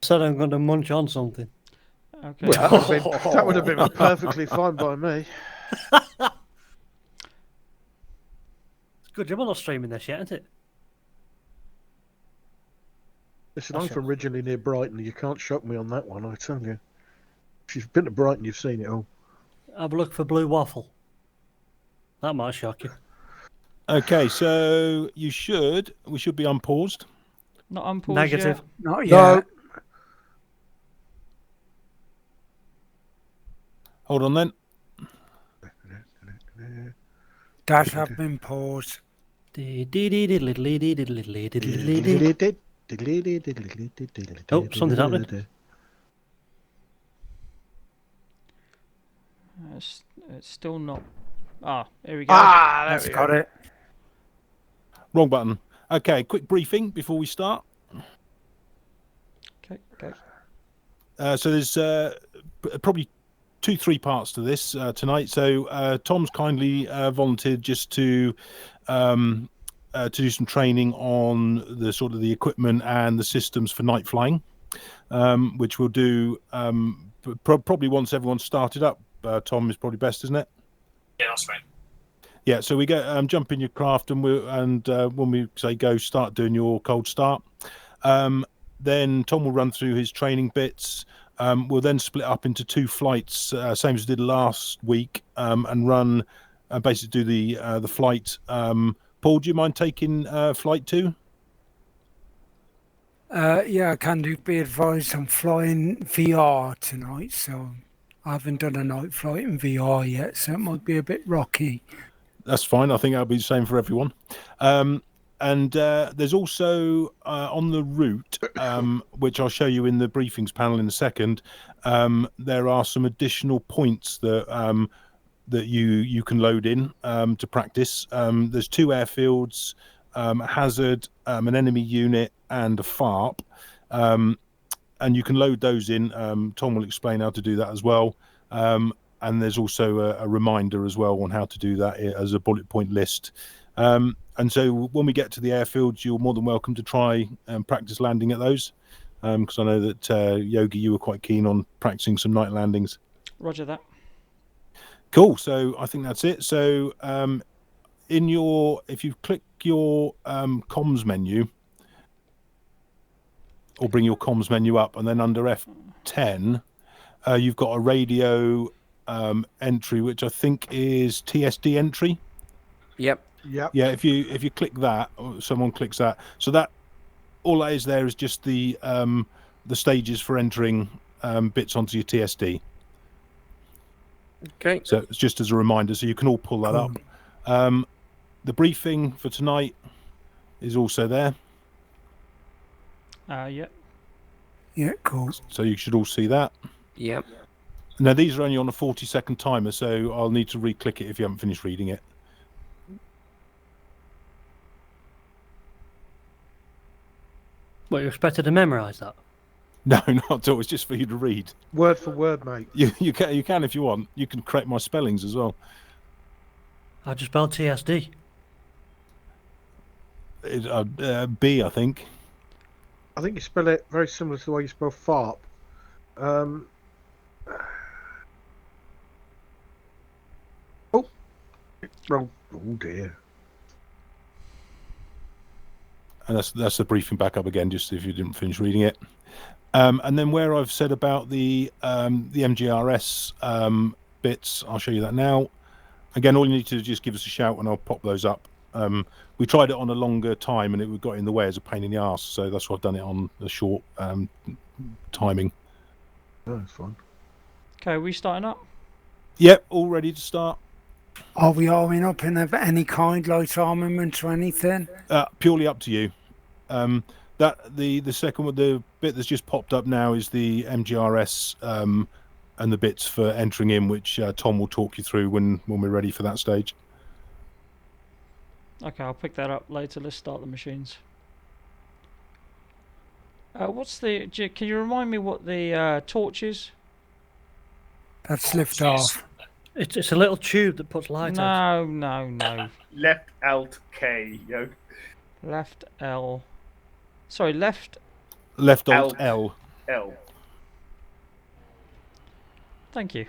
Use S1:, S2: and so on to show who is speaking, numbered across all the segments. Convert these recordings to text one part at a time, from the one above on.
S1: Said I'm going to munch on something.
S2: Okay.
S3: Well, that would have been perfectly fine by me.
S1: Good job I'm not streaming this yet, isn't it?
S3: Listen, I'm from originally near Brighton. You can't shock me on that one, I tell you. If you've been to Brighton, you've seen it all.
S1: Have a look for blue waffle. That might shock you.
S4: Okay, so we should be unpaused.
S2: Not unpaused
S1: Negative.
S2: yet.
S5: Not
S3: No.
S5: yet.
S4: Hold on then.
S5: That have been paused.
S1: Oh, something's happening.
S2: It's still not. Ah, here we go.
S3: Ah, there
S5: That's
S3: we
S5: got
S3: go.
S5: it.
S4: Wrong button. Okay, quick briefing before we start.
S2: Okay, go.
S4: So there's probably 2-3 parts to this tonight. So Tom's kindly volunteered just to do some training on the sort of the equipment and the systems for night flying, which we'll do probably once everyone's started up. Tom is probably best, isn't it?
S6: Yeah, that's right.
S4: Yeah, so we go jump in your craft, and when we say go, start doing your cold start. Then Tom will run through his training bits. We'll then split up into 2 flights, same as we did last week, and run basically do the flight. Paul, do you mind taking flight 2?
S5: Yeah, I can do. Be advised, I'm flying VR tonight, so I haven't done a night flight in VR yet, so it might be a bit rocky.
S4: That's fine. I think that'll be the same for everyone. And there's also on the route, which I'll show you in the briefings panel in a second, there are some additional points that that you can load in to practice. There's 2 airfields, a hazard, an enemy unit, and a FARP. And you can load those in. Tom will explain how to do that as well. And there's also a reminder as well on how to do that as a bullet point list. And so when we get to the airfields, you're more than welcome to try and practice landing at those. Because I know that, Yogi, you were quite keen on practicing some night landings.
S2: Roger that.
S4: Cool. So I think that's it. So if you click your comms menu, or bring your comms menu up, and then under F10, you've got a radio entry, which I think is TSD entry.
S7: Yep.
S3: Yep.
S4: Yeah, if you click that, or someone clicks that, so that all that is there is just the stages for entering bits onto your TSD.
S7: Okay.
S4: So it's just as a reminder, so you can all pull that up. The briefing for tonight is also there.
S2: Yeah.
S5: Yeah, cool.
S4: So you should all see that.
S7: Yep.
S4: Now these are only on a 40-second timer, so I'll need to re-click it if you haven't finished reading it.
S1: What, you expected to memorise that?
S4: No, not at all. It's just for you to read.
S3: Word for word, mate.
S4: You can if you want. You can correct my spellings as well.
S1: I just spelled TSD.
S4: B, I think.
S3: I think you spell it very similar to the way you spell FARP. Oh, wrong. Oh dear.
S4: And that's the briefing back up again, just if you didn't finish reading it. And then where I've said about the MGRS bits, I'll show you that now. Again, all you need to do is just give us a shout and I'll pop those up. We tried it on a longer time and it got in the way as a pain in the arse, so that's why I've done it on a short timing.
S3: Oh, that's fine.
S2: Okay, we starting up?
S4: Yep, all ready to start.
S5: Are we arming up in of any kind, light armament or anything?
S4: Purely up to you. That the second one, the bit that's just popped up now is the MGRS and the bits for entering in, which Tom will talk you through when we're ready for that stage.
S2: Okay, I'll pick that up later. Let's start the machines. Can you remind me what the torch is?
S5: That's lift off.
S1: It's a little tube that puts light out.
S2: No.
S6: Left Alt K,
S2: Left L. Sorry, left.
S4: Left Alt L.
S6: L.
S2: Thank you.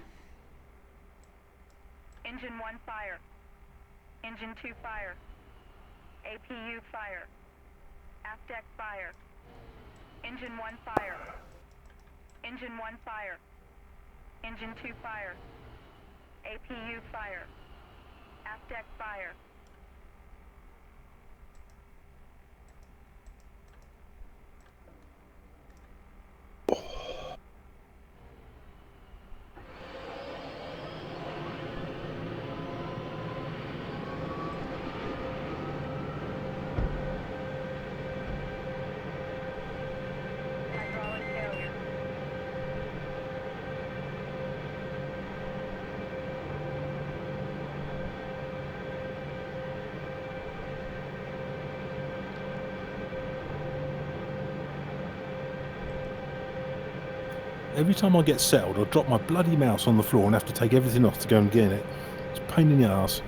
S7: Engine 1 fire. Engine 2 fire. APU fire. Aft deck fire. Engine 1 fire. Engine 1 fire. Engine 2 fire. APU fire. Aft deck fire. Hydraulic failure.
S4: Every time I get settled, I drop my bloody mouse on the floor and have to take everything off to go and get it. It's a pain in the arse.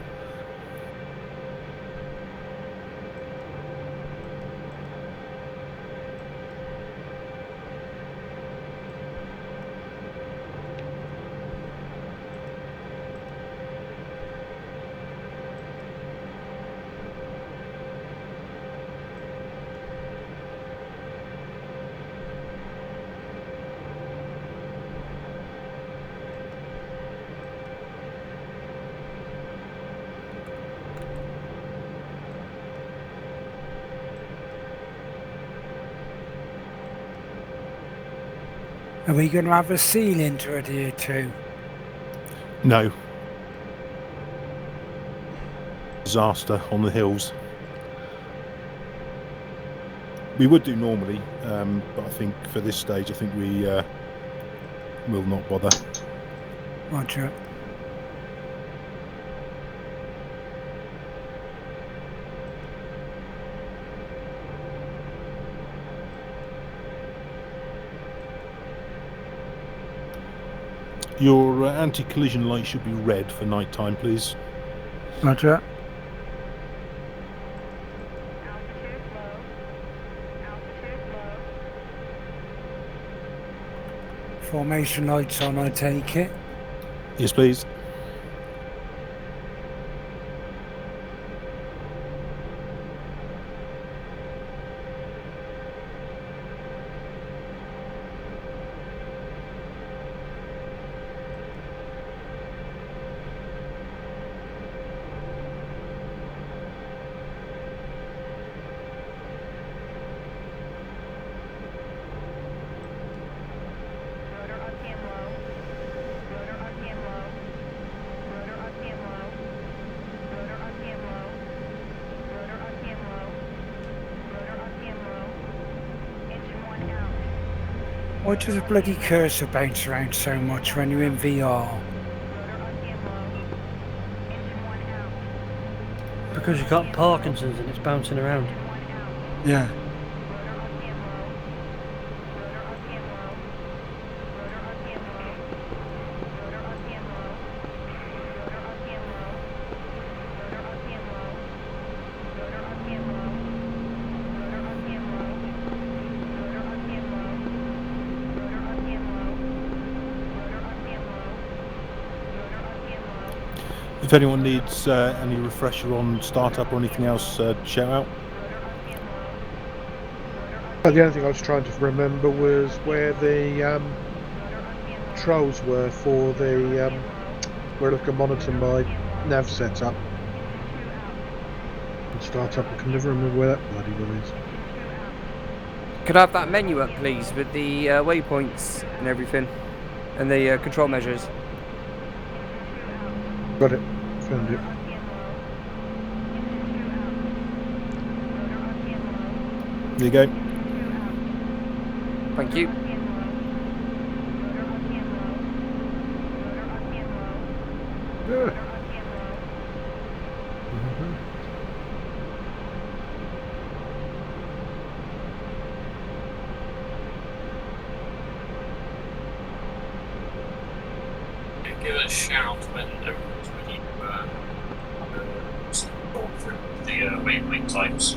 S5: Are we going to have a ceiling to adhere to?
S4: No. Disaster on the hills. We would do normally, but I think for this stage, I think we will not bother.
S5: Roger.
S4: Your anti-collision light should be red for night time, please.
S5: Roger.
S7: Altitude low. Altitude low.
S5: Formation lights on, I take it.
S4: Yes, please.
S7: Rotor RPM low. Rotor RPM low. Rotor RPM low. Rotor RPM low. Rotor RPM low. Rotor RPM low. Engine 1 out.
S5: Why does the bloody cursor bounce around so much when you're in VR?
S7: Rotor RPM low. Engine 1 out.
S1: Because you've got Parkinson's and it's bouncing around.
S7: Engine 1 out.
S5: Yeah.
S7: Rotor RPM low. Rotor RPM low. Rotor RPM low. Rotor RPM low. Rotor RPM low. Rotor RPM low. Rotor RPM low. Rotor RPM low. Rotor RPM low. Rotor RPM low. Rotor RPM low. Rotor RPM low.
S4: If anyone needs any refresher on startup or anything else, shout out.
S3: The only thing I was trying to remember was where the controls were for the where I can monitor my nav setup and start up. I can never remember where that bloody one is.
S8: Could I have that menu up, please, with the waypoints and everything, and the control measures?
S3: Got it. Found it.
S4: There you go.
S8: Thank you.
S3: Yeah.
S6: Give it a shout when everyone's ready to talk through the waypoint types.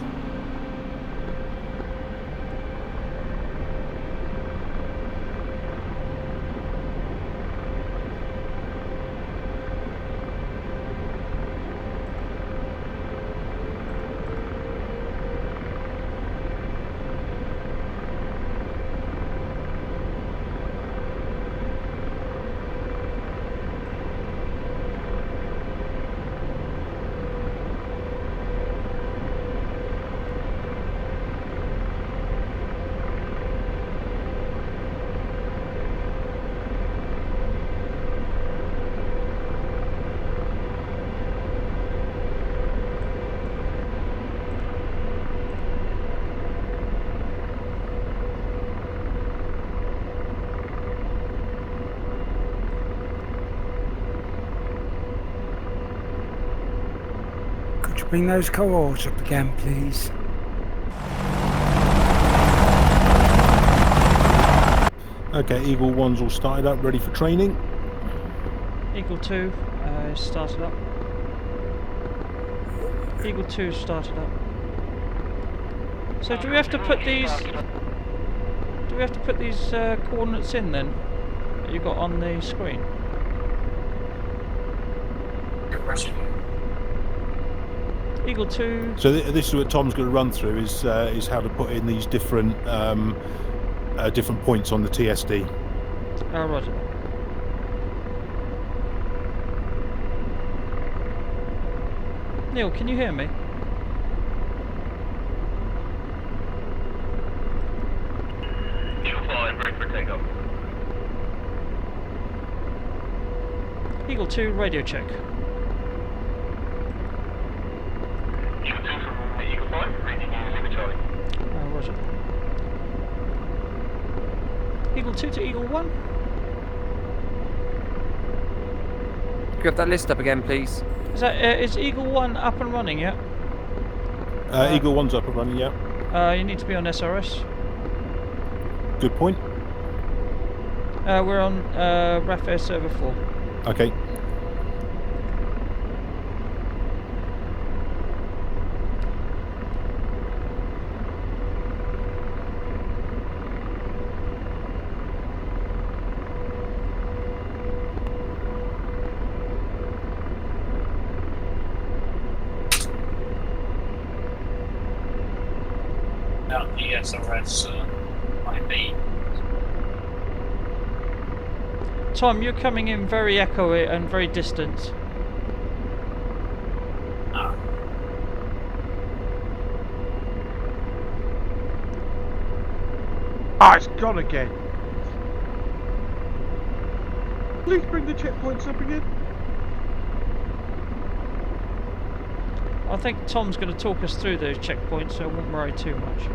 S5: Bring those cohorts up again, please.
S4: Okay, Eagle 1's all started up, ready for training.
S2: Eagle 2 started up. Eagle 2 started up. So do we have to put these? Do we have to put these coordinates in then? That you got on the screen.
S6: Good question.
S2: Eagle 2.
S4: So this is what Tom's going to run through is how to put in these different different points on the TSD.
S2: Oh, roger. Neil, can you hear me?
S6: Eagle 5, ready for takeoff.
S2: Eagle 2, radio check.
S6: Eagle 2 from Eagle 5, reading you Lima Charlie.
S2: Oh, roger. Eagle 2 to Eagle 1.
S8: Could you have that list up again, please?
S2: Is that is Eagle 1 up and running yet?
S4: Eagle 1's up and running, yeah.
S2: You need to be on SRS.
S4: Good point.
S2: We're on Rafair server 4.
S4: Okay.
S6: About the SRS IP.
S2: Tom, you're coming in very echoey and very distant.
S3: Ah, it's gone again. Please bring the checkpoints up again.
S2: I think Tom's going to talk us through those checkpoints, so I won't worry too much.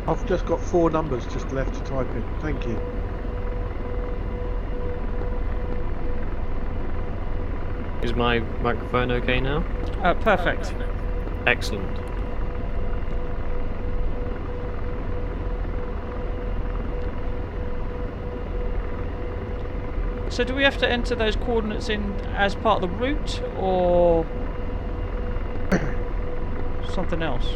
S3: I've just got 4 numbers just left to type in. Thank you.
S9: Is my microphone okay now?
S2: Perfect.
S9: Excellent.
S2: So do we have to enter those coordinates in as part of the route, or something else?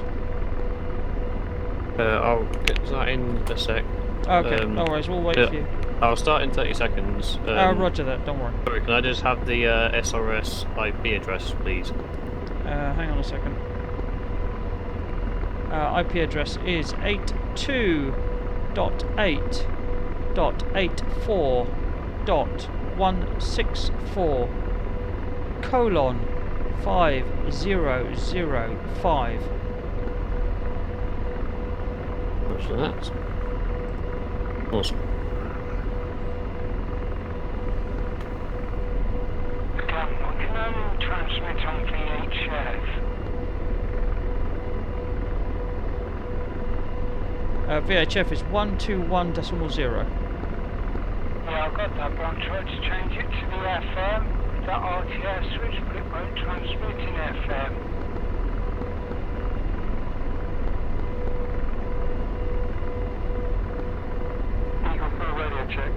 S9: I'll get that in a sec.
S2: Okay, no worries, we'll wait
S9: yeah.
S2: for you.
S9: I'll start in 30 seconds.
S2: Roger that, don't worry.
S9: Sorry, can I just have the SRS IP address, please?
S2: Hang on a second. IP address is 82.8.84.164 colon 5005.
S9: What's that? Awesome.
S6: Can I transmit on VHF?
S2: VHF is 121.0.
S6: Yeah, I've got that, but I'm trying to change it to the FM, that RTS switch, but it won't transmit in FM. Eagle 4 radio check.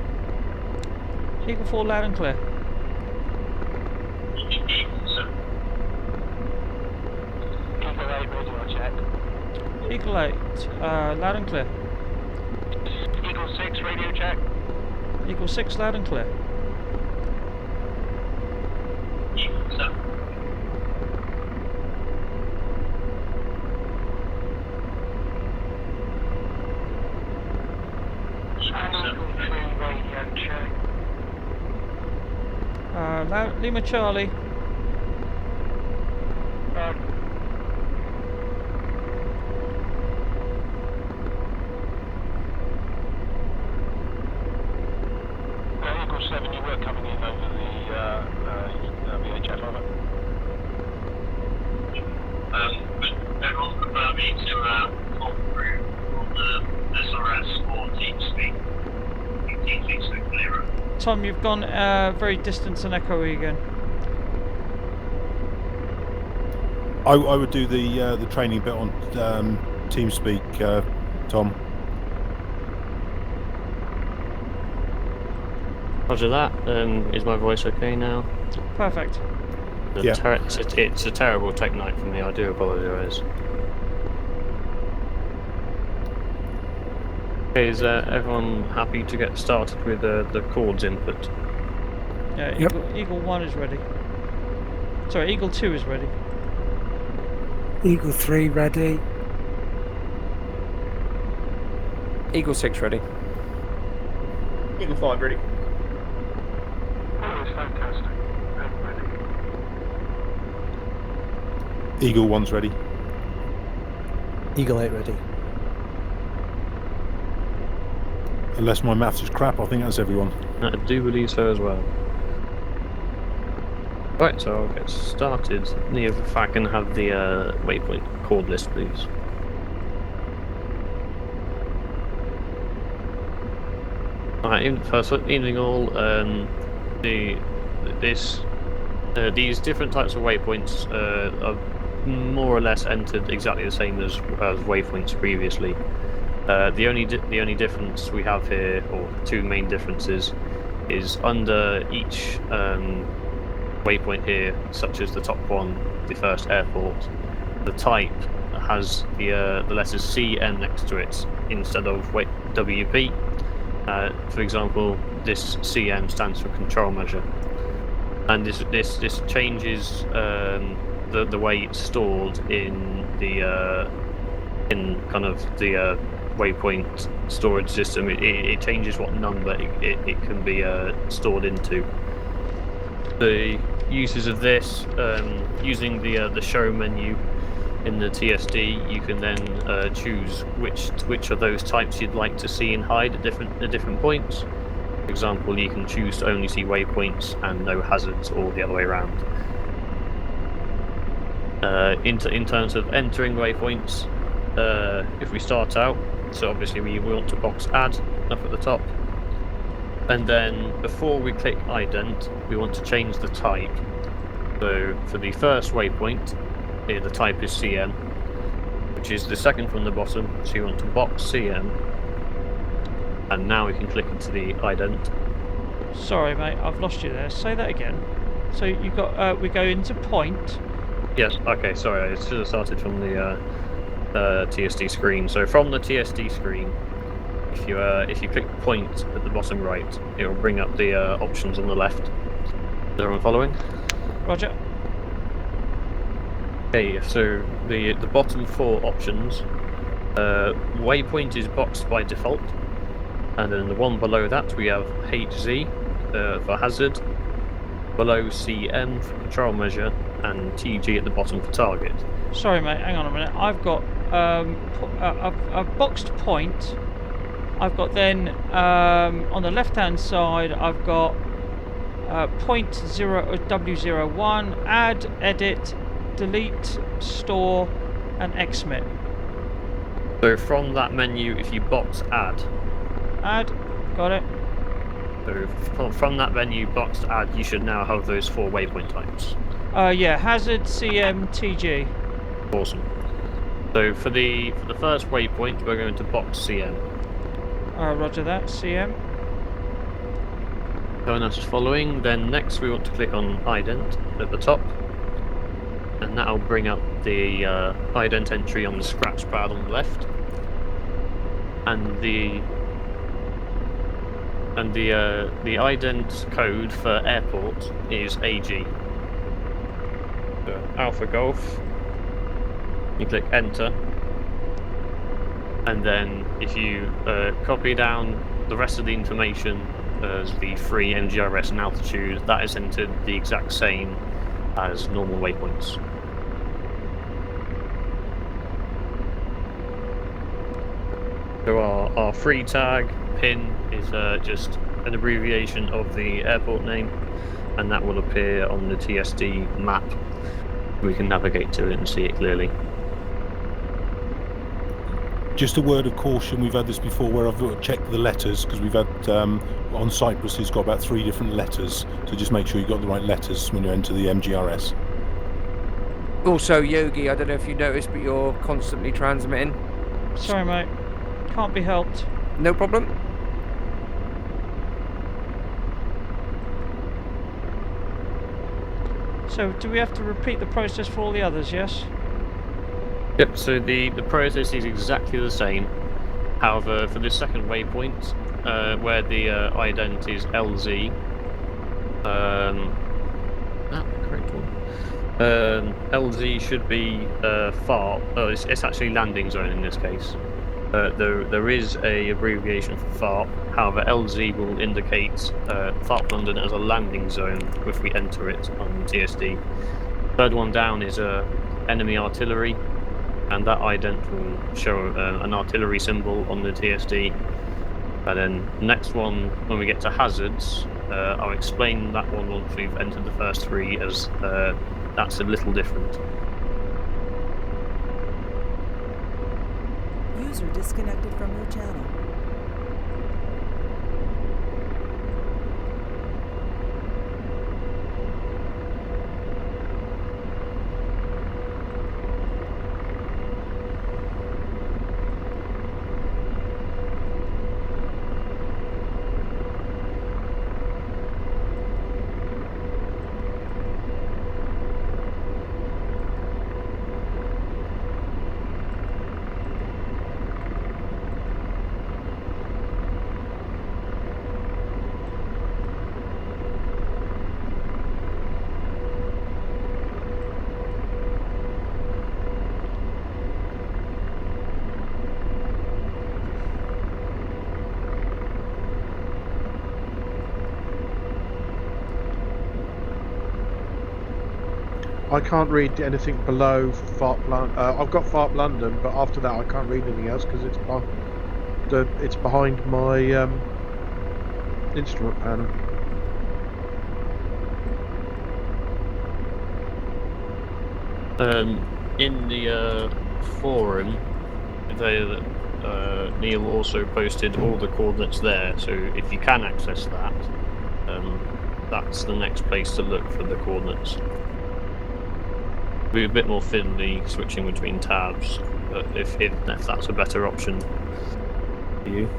S2: Eagle 4 loud and clear.
S6: Eagle 8 radio check.
S2: Eagle 8 loud and clear.
S6: Eagle 6 radio check.
S2: Eagle 6 loud and clear.
S6: Eagle 7. Radio check.
S2: Lima Charlie.
S6: Eagle 7, you were coming in over the VHF, over. But everyone's confirming to call through on the SRS or TeamSpeak. TeamSpeak's clearer.
S2: Tom, you've gone very distant and echoey again.
S4: I would do the training bit on TeamSpeak, Tom.
S9: Roger that. Is my voice okay now?
S2: Perfect.
S4: Yeah.
S9: It's a terrible tech night for me. I do apologise. Okay, is everyone happy to get started with the chords input?
S2: Yeah,
S5: Yep.
S2: Eagle 1 is ready. Sorry, Eagle 2 is ready.
S5: Eagle 3 ready.
S8: Eagle 6 ready.
S10: Eagle 5 ready.
S6: Oh, it's fantastic. Ready.
S4: Eagle 1's ready.
S1: Eagle 8 ready.
S4: Unless my maths is crap, I think that's everyone.
S9: I do believe so as well. Right, so I'll get started. Neve, if I can have the waypoint chord list, please. Alright, first evening all. These different types of waypoints are more or less entered exactly the same as waypoints previously. The only difference we have here, or two main differences, is under each waypoint here, such as the top one, the first airport, the type has the letters CN next to it instead of WP. For example, this CN stands for control measure, and this changes the way it's stored in the in kind of the waypoint storage system. It changes what number it can be stored into. The uses of this, using the show menu in the TSD, you can then choose which of those types you'd like to see and hide at different points. For example, you can choose to only see waypoints and no hazards, or the other way around. In terms of entering waypoints, if we start out, so obviously we want to box add up at the top, and then before we click ident, we want to change the type. So for the first waypoint, here the type is CM, which is the second from the bottom, so you want to box CM, and now we can click into the ident.
S2: Sorry, mate, I've lost you there. Say that again. So you got we go into point.
S9: Yes. Okay. Sorry, I should have started from the TSD screen. So from the TSD screen, if you click point at the bottom right, it will bring up the options on the left. Is everyone following?
S2: Roger.
S9: Okay. So the bottom four options, waypoint is boxed by default, and then the one below that we have HZ for hazard, below CM for control measure, and TG at the bottom for target.
S2: Sorry, mate. Hang on a minute. I've got I've boxed point. I've got then on the left-hand side, I've got point 0 W01, add, edit, delete, store, and xmit.
S9: So from that menu, if you box add,
S2: got it.
S9: so from that menu box add, you should now have those four waypoint types.
S2: Yeah, hazard, CM, TG.
S9: Awesome. So for the first waypoint, we're going to box CM.
S2: Roger that, CM.
S9: Everyone else is following. Then next, we want to click on ident at the top, and that'll bring up the ident entry on the scratch pad on the left, and the ident code for airport is AG. So Alpha Golf. You click enter, and then if you copy down the rest of the information as the free MGRS and altitude, that is entered the exact same as normal waypoints. So our free tag PIN is just an abbreviation of the airport name, and that will appear on the TSD map. We can navigate to it and see it clearly.
S4: Just a word of caution, we've had this before where I've checked the letters, because we've had on Cyprus it's got about 3 different letters, so just make sure you've got the right letters when you enter the MGRS.
S8: Also, Yogi, I don't know if you noticed, but you're constantly transmitting.
S2: Sorry, mate. Can't be helped.
S8: No problem.
S2: So, do we have to repeat the process for all the others, yes?
S9: Yep, so the process is exactly the same. However, for the second waypoint, where the ident is LZ, correct one. LZ should be far. Oh, it's actually landing zone in this case. There is a abbreviation for FARP. However, LZ will indicate FARP London as a landing zone if we enter it on TSD. Third one down is enemy artillery, and that ident will show an artillery symbol on the TSD. And then next one, when we get to hazards, I'll explain that one once we've entered the first three, as that's a little different.
S11: User disconnected from your channel.
S3: I can't read anything below FARP London. I've got FARP London, but after that I can't read anything else because it's behind my instrument panel.
S9: In the forum, Neil also posted all the coordinates there, so if you can access that, that's the next place to look for the coordinates. Be a bit more fiddly switching between tabs, but if that's a better option for you.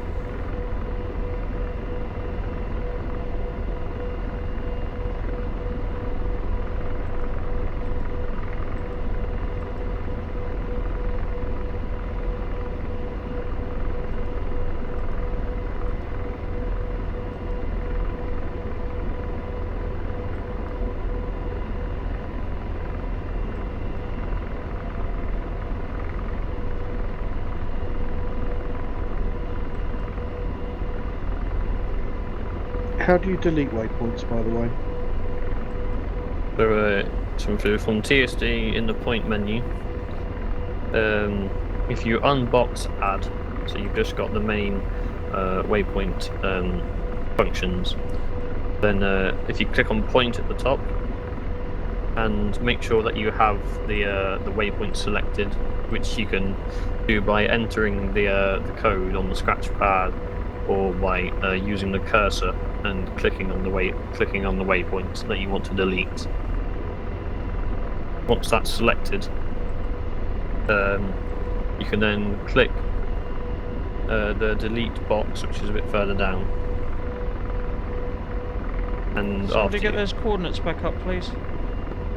S3: How do you delete waypoints, by the way?
S9: So from TSD in the point menu, if you unbox add, so you've just got the main waypoint functions, then if you click on point at the top and make sure that you have the waypoint selected, which you can do by entering the code on the scratch pad or by using the cursor and clicking on the waypoint that you want to delete. Once that's selected, you can then click the delete box, which is a bit further down. And
S2: Somebody get those coordinates back up, please.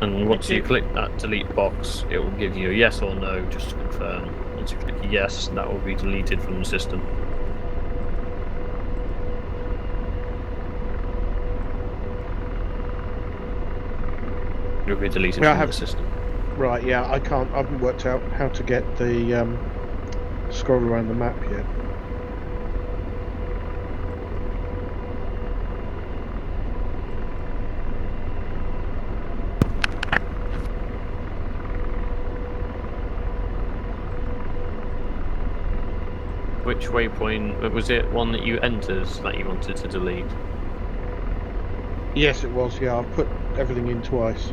S9: And once you click that delete box, it will give you a yes or no just to confirm. Once you click yes, that will be deleted from the system. You'll be deleted from the system.
S3: Right, yeah, I haven't worked out how to get the scroll around the map yet.
S9: Which waypoint was it? One that you entered that you wanted to delete?
S3: Yes, it was. Yeah, I've put everything in twice.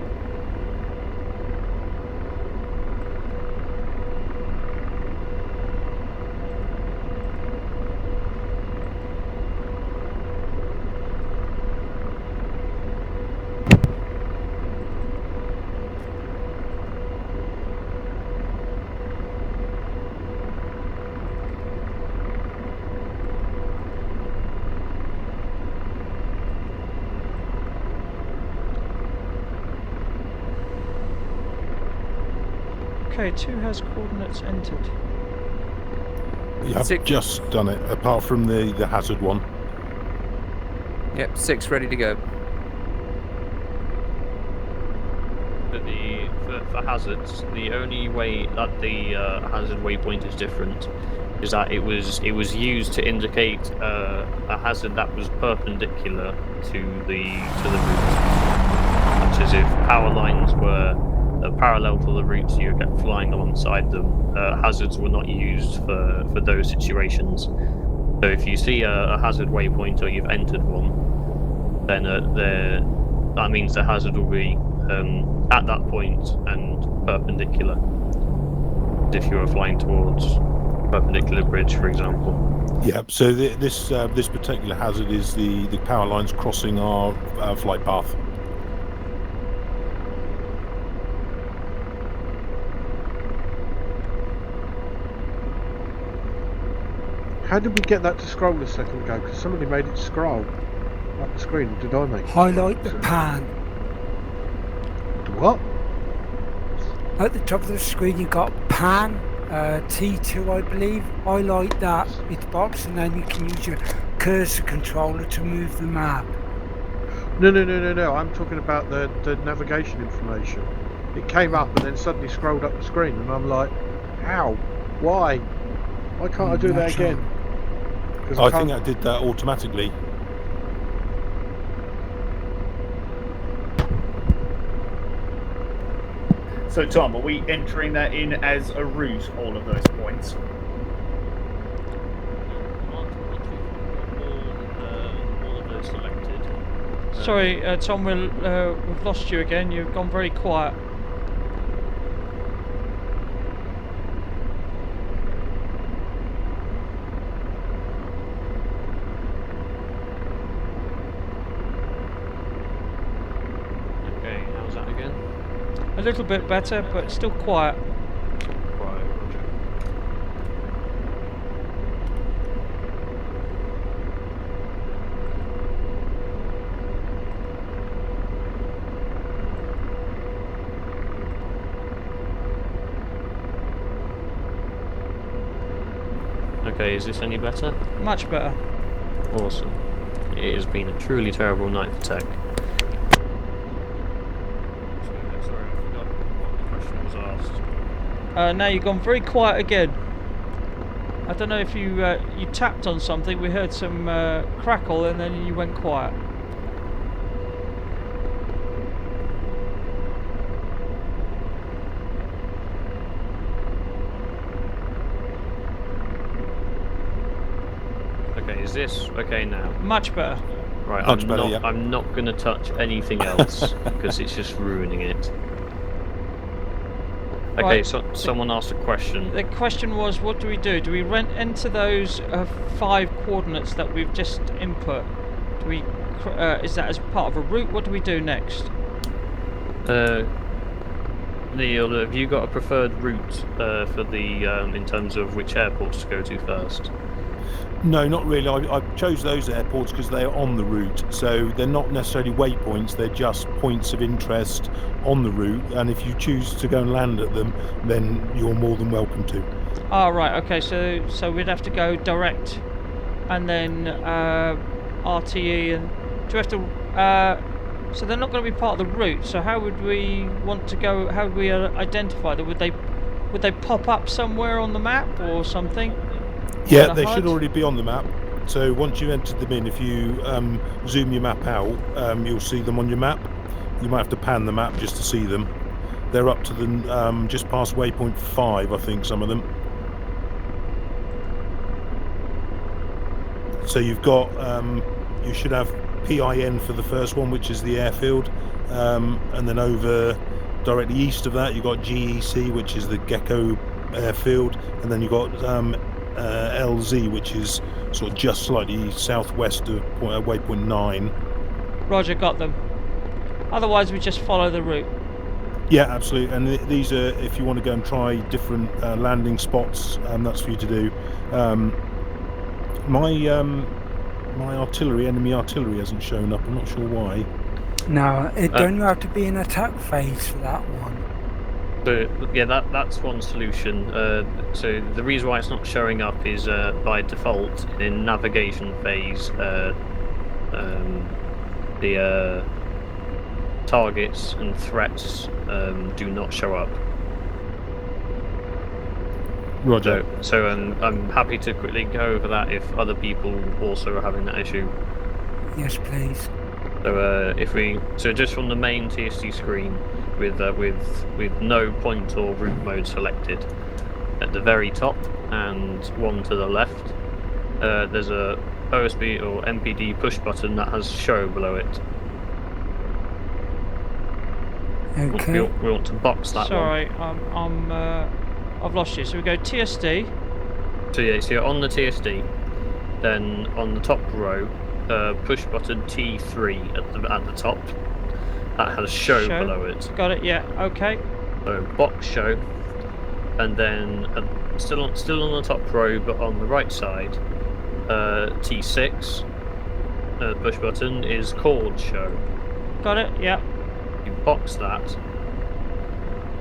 S2: Okay, 2 has coordinates entered.
S4: You have
S8: Six.
S4: just done it, apart from the hazard one.
S8: Yep, 6 ready to go.
S9: But for hazards, the only way that the hazard waypoint is different is that it was used to indicate a hazard that was perpendicular to the route, such as if power lines were parallel to the route, so you get flying alongside them. Hazards were not used for those situations. So if you see a hazard waypoint or you've entered one, then that means the hazard will be at that point and perpendicular. If you were flying towards a perpendicular bridge, for example.
S4: Yeah. So this particular hazard is the power lines crossing our flight path.
S3: How did we get that to scroll a second ago? Because somebody made it scroll up the screen. Did I make it?
S5: Highlight the pan.
S3: What?
S5: At the top of the screen, you got pan, T2, I believe. Highlight that bit box, and then you can use your cursor controller to move the map.
S3: No. I'm talking about the navigation information. It came up and then suddenly scrolled up the screen, and I'm like, how? Why? Why can't I do that
S5: Not sure.
S3: again? 'Cause
S4: I
S3: can't-
S4: think I did that automatically.
S10: So, Tom, are we entering that in as a route, all of those points?
S9: All of those selected.
S2: Sorry, Tom, we've lost you again. You've gone very quiet.
S9: Okay, how's that again?
S2: A little bit better, but still quiet.
S9: Right, Roger. Okay, is this any better?
S2: Much better.
S9: Awesome. It has been a truly terrible night for tech. Sorry, I forgot what the question was asked.
S2: Now you've gone very quiet again. I don't know if you you tapped on something. We heard some crackle, and then you went quiet.
S9: Okay, is this okay now?
S2: Much better.
S9: Right,
S4: Much
S9: I'm
S4: better,
S9: not.
S4: yeah.
S9: I'm not going to touch anything else because it's just ruining it. Okay,
S2: Right.
S9: so someone asked a question.
S2: The question was, what do we do? Do we enter those 5 coordinates that we've just input? Do we? Is that as part of a route? What do we do next?
S9: Neil, have you got a preferred route for the in terms of which airports to go to first?
S4: No, not really. I chose those airports because they are on the route, so they're not necessarily waypoints. They're just points of interest on the route, and if you choose to go and land at them, then you're more than welcome to.
S2: Ah, right. Okay. So we'd have to go direct, and then RTE, and do we have to? So they're not going to be part of the route. So how would we want to go? How would we identify them? Would they pop up somewhere on the map or something?
S4: Yeah,
S2: the
S4: they
S2: HUD?
S4: should already be on the map. So once you entered them in, if you zoom your map out, you'll see them on your map. You might have to pan the map just to see them. They're up to the just past waypoint 5, I think, some of them. So you've got, you should have PIN for the first one, which is the airfield, and then over directly east of that, you've got GEC, which is the Gecko airfield, and then you've got LZ, which is sort of just slightly southwest of waypoint 9.
S2: Roger, got them. Otherwise, we just follow the route.
S4: Yeah, absolutely. And these are, if you want to go and try different landing spots, that's for you to do. My enemy artillery hasn't shown up. I'm not sure why.
S5: No, it don't have to be an attack phase for that one.
S9: So yeah, that's one solution. So the reason why it's not showing up is by default in navigation phase, the targets and threats do not show up.
S4: Roger.
S9: So I'm happy to quickly go over that if other people also are having that issue.
S5: Yes, please.
S9: So just from the main TSD screen with no point or route mode selected, at the very top and one to the left, there's a OSB or MPD push button that has show below it.
S5: Okay.
S9: We want to box that one.
S2: Sorry, I've lost you. So we go TSD.
S9: So yeah, so you're on the TSD, then on the top row, push button T3 at the top. That has show below it.
S2: Got it. Yeah. Okay.
S9: So box show, and then still on the top row, but on the right side, T6. Push button is chord show.
S2: Got it. Yeah.
S9: You box that.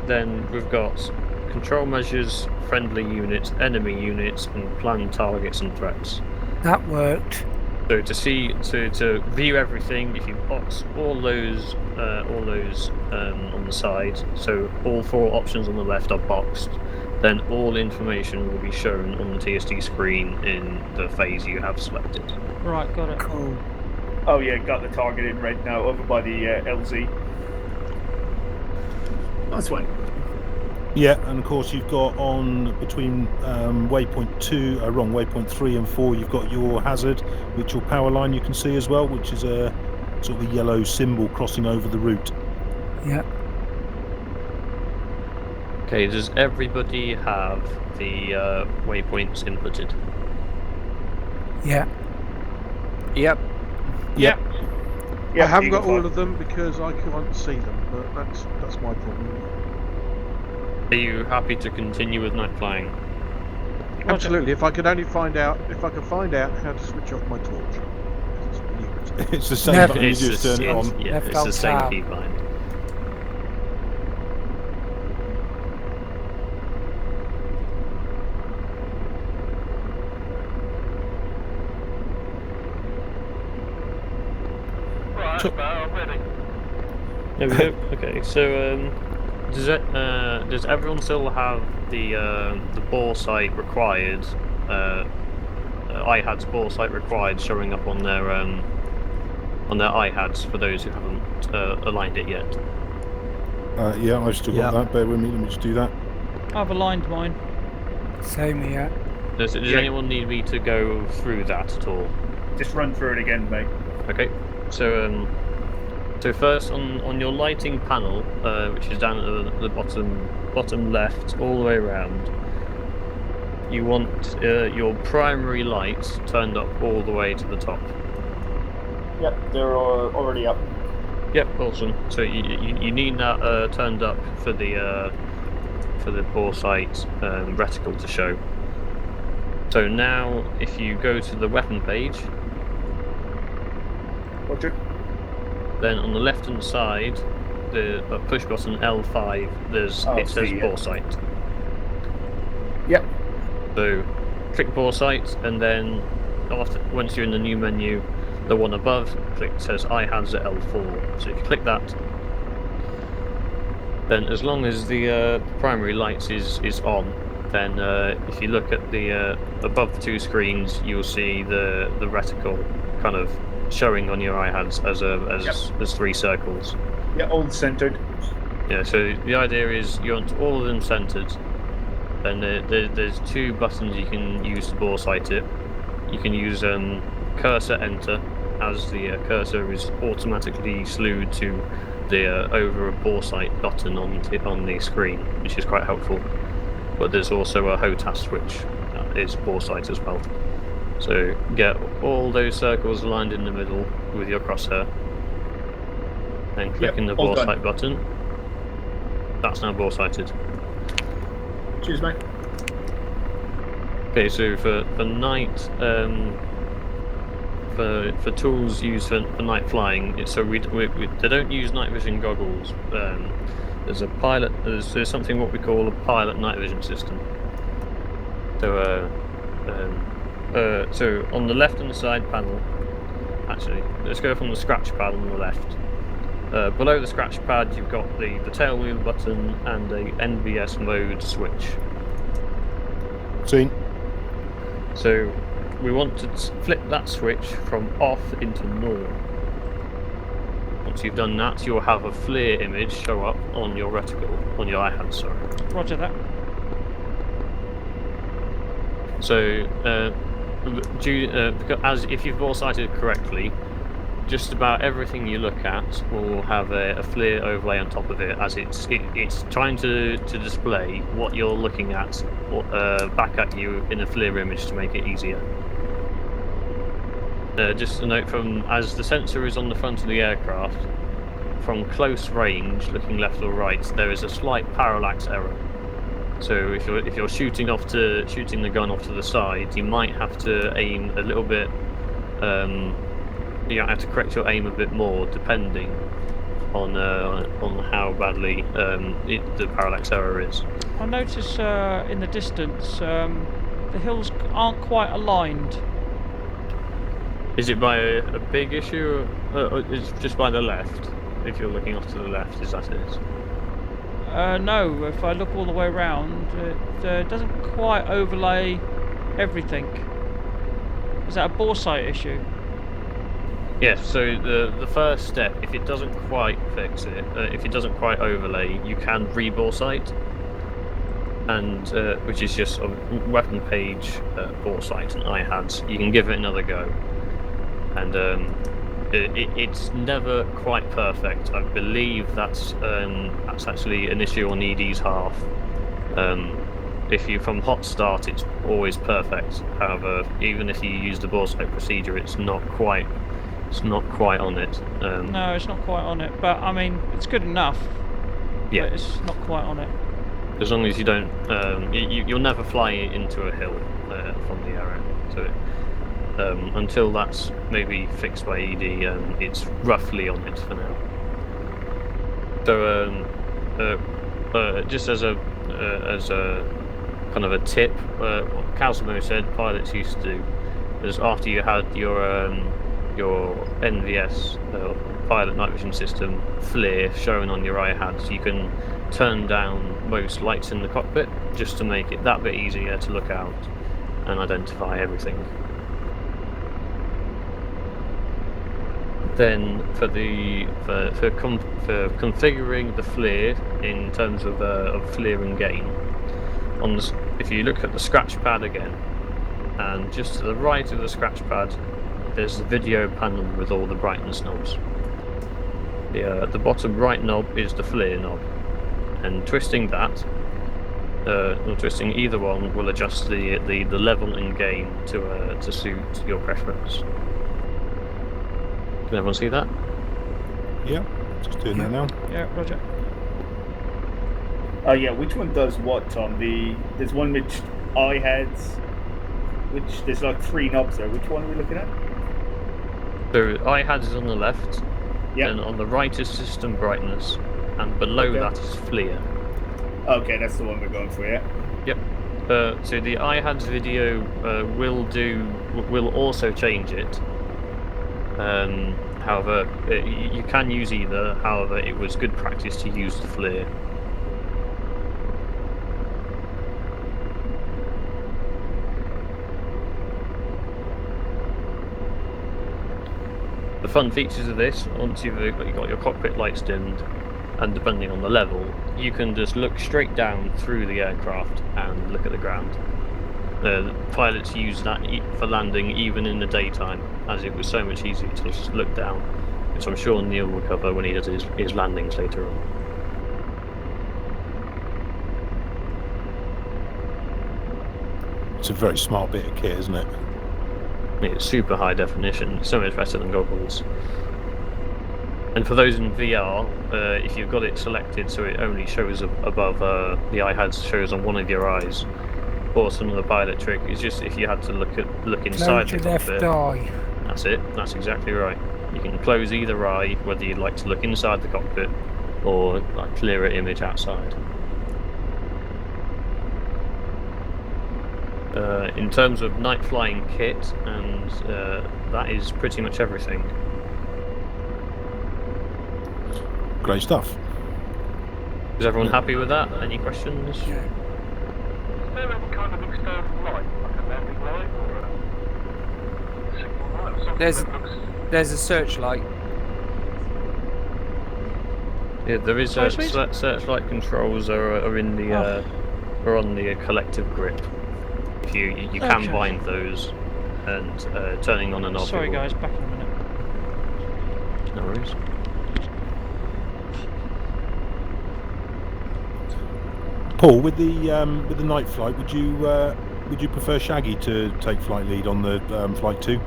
S9: Then we've got control measures, friendly units, enemy units, and planned targets and threats.
S5: That worked.
S9: So to view everything, if you box all those on the side, so all 4 options on the left are boxed, then all information will be shown on the TSD screen in the phase you have selected.
S2: Right, got it.
S5: Cool.
S10: Oh yeah, got the target in red now, over by the LZ. Nice one.
S4: Yeah, and of course you've got on between waypoint 3 and 4, you've got your hazard, which your power line you can see as well, which is a sort of a yellow symbol crossing over the route.
S5: Yeah.
S9: Okay, does everybody have the waypoints inputted?
S5: Yeah.
S8: Yep.
S4: Yep.
S3: I haven't got all of them because I can't see them, but that's my problem.
S9: Are you happy to continue with night flying?
S3: Absolutely. If I could find out how to switch off my torch.
S4: It's the same
S5: Never.
S4: button, you just turn it on.
S9: Yeah,
S5: Left
S9: it's the
S5: alt
S9: same
S5: tab.
S9: keybind.
S6: Right, I'm ready.
S9: There we go. Okay, so does everyone still have the bore site required? iHads bore site required showing up on their iHads for those who haven't aligned it yet.
S4: Yeah, I've still got that. Bear with me. Let me just do that.
S2: I've aligned mine.
S5: Same here.
S9: Does anyone need me to go through that at all?
S10: Just run through it again, mate.
S9: Okay, so first on your lighting panel, which is down at the bottom left, all the way around, you want your primary lights turned up all the way to the top.
S10: Yep, they're already up.
S9: Yep, awesome. So you need that turned up for the bore sight reticle to show. So now, if you go to the weapon page,
S10: Roger.
S9: then on the left-hand side, the push button L5, it says bore sight.
S10: Yep.
S9: So click bore sight, and then once you're in the new menu, the one above says iHads at L4. So if you click that, then as long as the primary lights is on, then if you look at the above the 2 screens, you'll see the reticle kind of showing on your iHads as 3 circles.
S10: Yeah, all centered.
S9: Yeah, so the idea is you want all of them centered. Then there's 2 buttons you can use to bore sight it. You can use cursor enter, as the cursor is automatically slewed to the over a bore sight button on the screen, which is quite helpful. But there's also a HOTAS switch that is bore sight as well. So get all those circles aligned in the middle with your crosshair. Then clicking the bore sight button. That's now bore sighted.
S10: Cheers, mate.
S9: Okay, so for night, for tools used for night flying, so they don't use night vision goggles, there's a pilot. There's something what we call a pilot night vision system. So so on the left-hand side panel, actually, let's go from the scratch pad on the left. Below the scratch pad, you've got the tail wheel button and a NVS mode switch.
S4: Seen.
S9: So we want to flip that switch from off into normal. Once you've done that, you'll have a FLIR image show up on your reticle, on your iHand, sorry.
S2: Roger that.
S9: So, as if you've ball sighted correctly, just about everything you look at will have a FLIR overlay on top of it, as it's trying to display what you're looking at back at you in a FLIR image to make it easier. Just a note as the sensor is on the front of the aircraft, from close range, looking left or right, there is a slight parallax error. So if you're shooting the gun off to the side, you might have to aim a little bit. You have to correct your aim a bit more, depending on how badly the parallax error is.
S2: I notice in the distance the hills aren't quite aligned.
S9: Is it by a big issue, or is it just by the left? If you're looking off to the left, is that it?
S2: No, if I look all the way around, it doesn't quite overlay everything. Is that a bore sight issue?
S9: Yes, so the first step, if it doesn't quite fix it, if it doesn't quite overlay, you can rebore sight, and which is just a weapon page bore sight and iHads. You can give it another go, and it's never quite perfect. I believe that's actually an issue on ED's half. If you from hot start, it's always perfect. However, even if you use the bore sight procedure, it's not quite on it.
S2: No, it's not quite on it, but I mean, it's good enough.
S9: Yeah,
S2: but it's not quite on it.
S9: As long as you don't, you'll never fly into a hill from the arrow. So until that's maybe fixed by ED, it's roughly on it for now. So just as a kind of a tip, what Cosmo said pilots used to do is after you had your NVS pilot night vision system FLIR showing on your iHads, you can turn down most lights in the cockpit just to make it that bit easier to look out and identify everything. Then for configuring the FLIR in terms of FLIR and gain, if you look at the scratch pad again, and just to the right of the scratch pad, there's the video panel with all the brightness knobs. The bottom right knob is the FLIR knob, and twisting that, or twisting either one, will adjust the level and gain to suit your preference. Can everyone see that?
S4: Yeah, just doing that now.
S2: Yeah, roger.
S10: Yeah, which one does what, Tom? There's one which I had, which there's like 3 knobs there. Which one are we looking at?
S9: So iHads is on the left,
S10: yeah,
S9: and on the right is system brightness, and below that is FLIR.
S10: Okay, that's the one we're going for, yeah.
S9: Yep. So the iHads video will also change it. However, you can use either. However, it was good practice to use the FLIR. The fun features of this, once you've got your cockpit lights dimmed, and depending on the level, you can just look straight down through the aircraft and look at the ground. The pilots use that for landing even in the daytime, as it was so much easier to just look down, which I'm sure Neil will cover when he does his landings later on.
S4: It's a very smart bit of kit, isn't it?
S9: It's super high definition, so much better than goggles. And for those in VR, if you've got it selected so it only shows above the iHads shows on one of your eyes, or some of the pilot trick is just if you had to look inside the cockpit.
S5: Eye.
S9: That's it. That's exactly right. You can close either eye, whether you'd like to look inside the cockpit or like clearer image outside. In terms of night flying kit, and that is pretty much everything.
S4: Great stuff.
S9: Is everyone happy with that? Any questions?
S6: Is there any kind of external light, like a landing light or a signal light or something
S8: There's-
S6: that looks...
S8: There's a searchlight.
S9: Yeah, there is
S2: Sorry, please?
S9: searchlight controls are in the are on the collective grip. If you can
S2: Okay.
S9: bind those, and turning on and off.
S2: Sorry
S9: it will-
S2: guys, back in a minute.
S9: No worries.
S4: Paul, with the night flight, would you prefer Shaggy to take flight lead on the flight 2?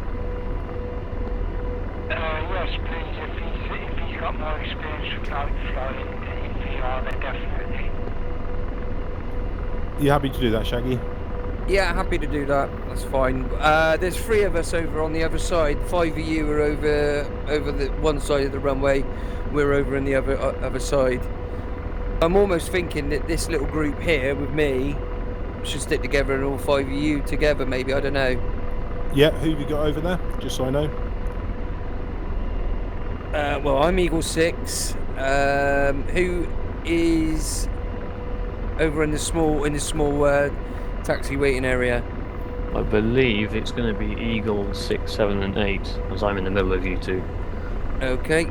S6: Yes, please, if he's got more experience with night flying in VR, then definitely.
S4: You happy to do that, Shaggy?
S8: Yeah, happy to do that. That's fine. There's 3 of us over on the other side. 5 of you are over the one side of the runway. We're over on the other side. I'm almost thinking that this little group here with me should stick together, and all 5 of you together. Maybe, I don't know.
S4: Yeah. Who have you got over there? Just so I know.
S8: Well, I'm Eagle 6. Who is over in the small taxi waiting area?
S9: I believe it's going to be Eagle 6, 7, and 8, as I'm in the middle of you two.
S8: Okay.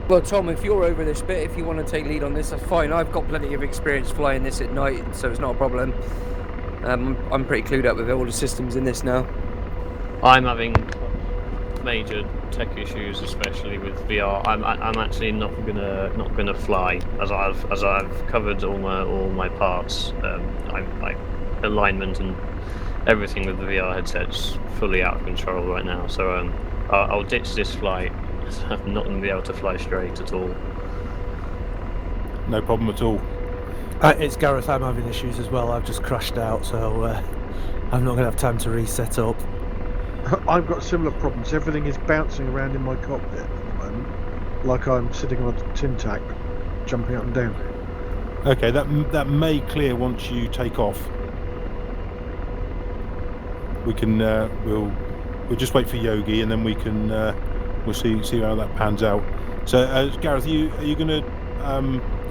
S8: Well, Tom, if you're over this bit, if you want to take lead on this, that's fine. I've got plenty of experience flying this at night, so it's not a problem. I'm pretty clued up with all the systems in this now.
S9: I'm having major tech issues, especially with VR. I'm actually not gonna fly, as I've covered all my parts. My alignment and everything with the VR headset's fully out of control right now. So I'll ditch this flight. I'm not going to be able to fly straight at all.
S4: No problem at all.
S1: It's Gareth. I'm having issues as well. I've just crashed out, so I'm not going to have time to reset up.
S3: I've got similar problems. Everything is bouncing around in my cockpit at the moment, like I'm sitting on a tin tack, jumping up and down.
S4: Okay, that may clear once you take off. We can we'll just wait for Yogi, and then we can we'll see how that pans out. So, Gareth, are you going to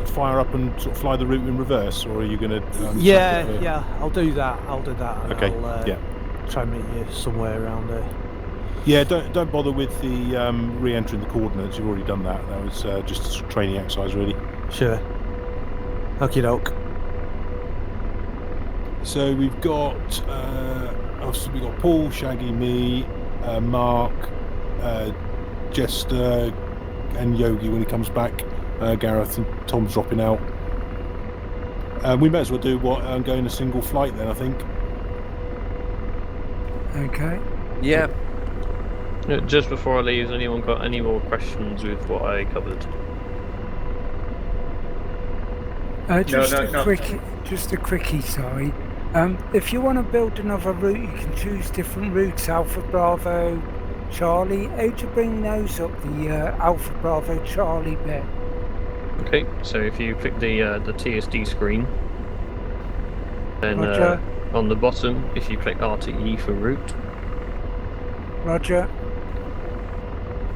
S4: fire up and sort of fly the route in reverse, or are you going to?
S1: Yeah, I'll do that. And
S4: Okay.
S1: I'll
S4: Yeah.
S1: try and meet you somewhere around there.
S4: Yeah. Don't bother with the re-entering the coordinates. You've already done that. That was just a training exercise, really.
S1: Sure. Okie doke.
S4: So we've got obviously we've got Paul, Shaggy, me, Mark, Jester, and Yogi when he comes back. Gareth and Tom's dropping out. We may as well do what go in a single flight then, I think.
S5: Okay.
S8: Yeah.
S9: Just before I leave, has anyone got any more questions with what I covered?
S5: Just
S10: no.
S5: a quickie, sorry. If you want to build another route, you can choose different routes. Alpha Bravo, Charlie. How'd you bring those up? The Alpha Bravo Charlie bit.
S9: Okay, so if you click the TSD screen, then
S5: Roger.
S9: on the bottom, if you click RTE for route,
S5: Roger.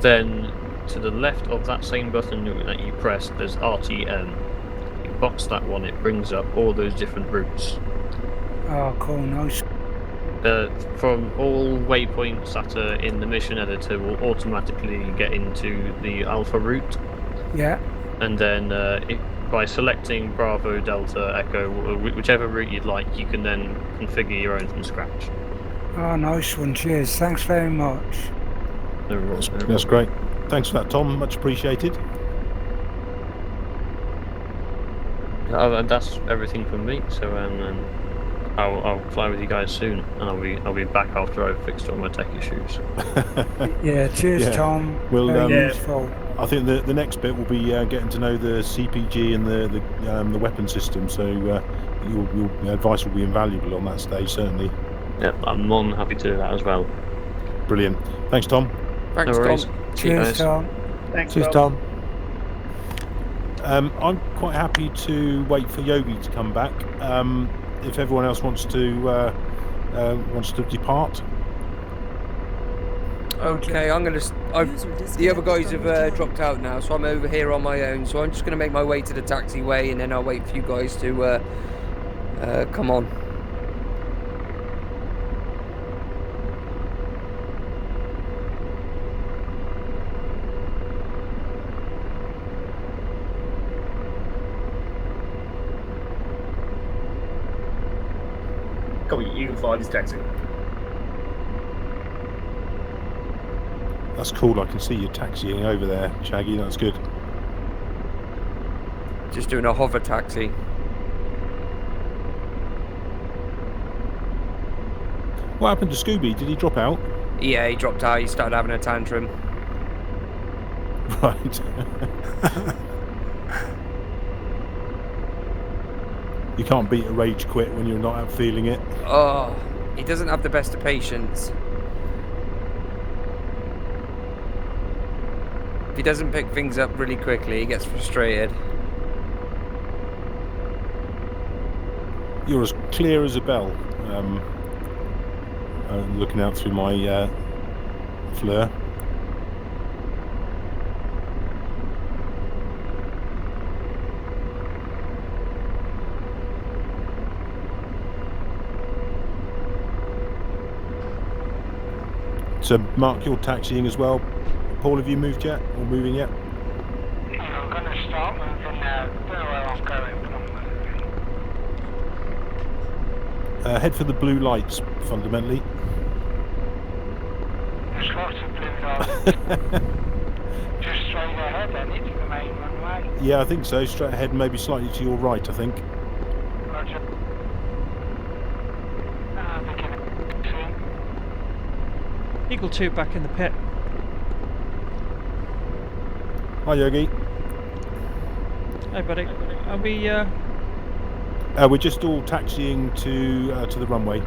S9: then to the left of that same button that you pressed, there's RTM. You box that one, it brings up all those different routes.
S5: Oh, cool, nice.
S9: From all waypoints that are in the mission editor will automatically get into the alpha route,
S5: Yeah.
S9: and then by selecting Bravo, Delta, Echo, whichever route you'd like, you can then configure your own from scratch.
S5: Oh, nice one. Cheers. Thanks very much.
S4: That's great. Thanks for that, Tom. Much appreciated.
S9: And that's everything from me. So I'll fly with you guys soon, and I'll be back after I've fixed all my tech issues.
S5: Yeah, cheers,
S4: Yeah.
S5: Tom.
S4: Well,
S5: Very
S10: yeah.
S5: useful.
S4: I think the next bit will be getting to know the CPG and the weapon system. So your advice will be invaluable on that stage, certainly.
S9: Yeah, I'm more than happy to do that as well.
S4: Brilliant. Thanks, Tom.
S8: Thanks,
S9: No worries.
S8: Tom.
S9: See you
S5: Cheers,
S9: guys.
S5: Tom.
S10: Thanks,
S1: Cheers,
S10: Tom.
S1: Tom.
S4: I'm quite happy to wait for Yogi to come back. If everyone else wants to depart.
S8: Okay, I'm gonna.
S11: User
S8: The other
S11: disconnected
S8: guys
S11: from
S8: have
S11: your channel.
S8: dropped out now, so I'm over here on my own. So I'm just gonna make my way to the taxiway, and then I'll wait for you guys to come on.
S10: Come on, you can fly this taxi.
S4: That's cool. I can see you taxiing over there, Shaggy. That's good.
S8: Just doing a hover taxi.
S4: What happened to Scooby? Did he drop out?
S8: Yeah, he dropped out. He started having a tantrum.
S4: Right. You can't beat a rage quit when you're not out feeling it.
S8: Oh, he doesn't have the best of patience. If he doesn't pick things up really quickly, he gets frustrated.
S4: You're as clear as a bell. Looking out through my flare. So, Mark, you're taxiing as well. Paul, have you moved yet? Or moving yet?
S6: Yeah, I'm going to start moving now. Don't know where I'm going, but I'm moving.
S4: Head for the blue lights, fundamentally.
S6: There's lots of blue lights. Just straight ahead, then, into the main runway.
S4: Yeah, I think so. Straight ahead, maybe slightly to your right, I think.
S6: Roger. Beginning to see.
S2: Eagle 2 back in the pit.
S4: Hi, Yogi.
S2: Hey, buddy. Are we?
S4: We're just all taxiing to the runway.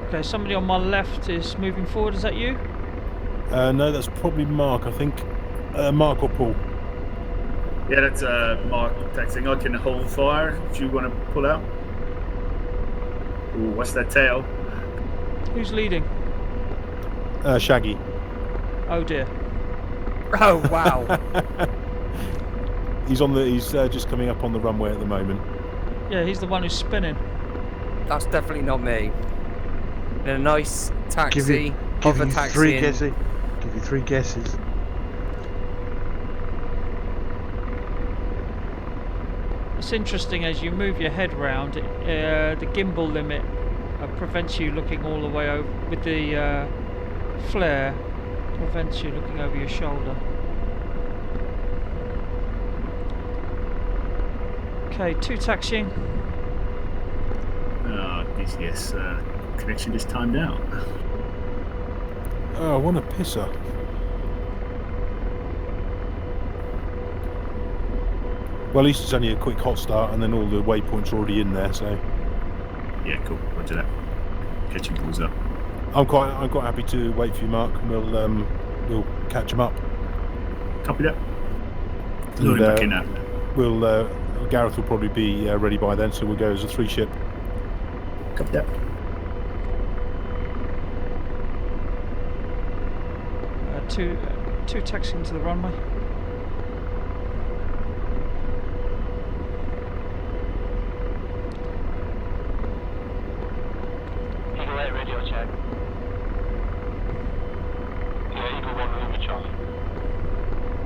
S2: Okay, somebody on my left is moving forward. Is that you?
S4: No, that's probably Mark, I think. Mark or Paul?
S10: Yeah, that's Mark taxiing. I can hold fire. Do you want to pull out? Ooh, what's that tail?
S2: Who's leading?
S4: Shaggy.
S2: Oh dear.
S8: Oh, wow.
S4: He's just coming up on the runway at the moment.
S2: Yeah, he's the one who's spinning.
S8: That's definitely not me. In a nice taxi,
S3: Give
S8: hover
S3: you
S8: taxi.
S3: three guesses. Give you three guesses.
S2: It's interesting as you move your head round, the gimbal limit prevents you looking all the way over with the flare. Prevents you looking over your shoulder. Okay, 2 taxiing.
S10: DCS connection just timed out.
S4: Oh, I want a pisser. Well, at least it's only a quick hot start, and then all the waypoints are already in there. So
S10: Yeah, cool. Roger that. Catching balls up.
S4: I'm quite happy to wait for you, Mark. And we'll catch them up.
S10: Copy that. Loading back in now.
S4: Gareth will probably be ready by then, so we'll go as a 3-ship.
S10: Copy that.
S2: 2 taxiing to the runway.
S6: Eagle 8 radio check. Yeah, Eagle 1 over Charlie.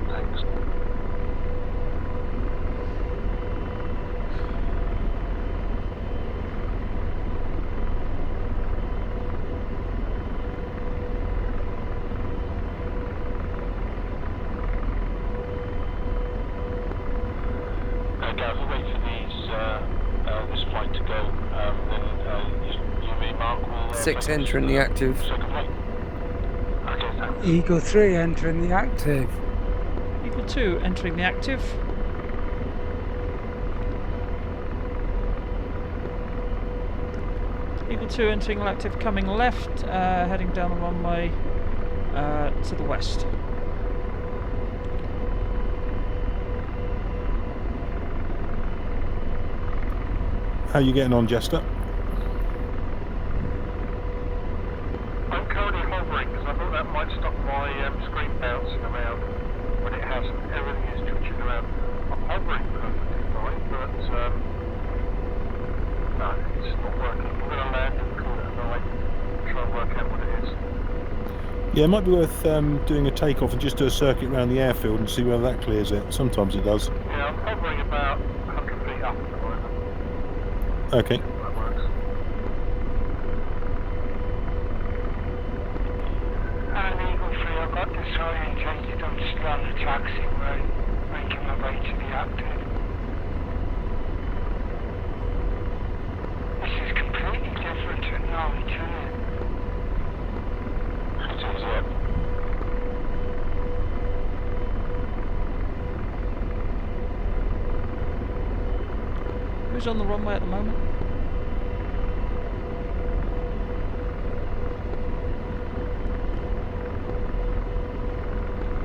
S6: Thanks. Gareth, we'll wait for this flight to go. Then you and me, Mark, will...
S8: 6 entering the active.
S6: Second flight. Okay, thanks.
S5: Eagle 3 entering the active.
S2: Eagle 2 entering the active. Eagle 2 entering the active, coming left, heading down the runway to the west.
S4: How you getting on, Jester?
S6: I'm currently hovering because I thought that might stop my screen bouncing around when it hasn't. Everything is twitching around. I'm hovering perfectly fine, but no, it's not working. I'm going to land and call it a night. Try and work out what it is.
S4: Yeah, it might be worth doing a takeoff and just do a circuit around the airfield and see whether that clears it. Sometimes it does.
S6: Yeah, I'm hovering about 100 feet up at the moment.
S4: Okay.
S6: That works. And Eagle 3, I've got disorientated. I'm still on the taxiway, making my way to the active. This is completely different at night, isn't it? It is, yeah.
S2: Who's on the runway at the moment?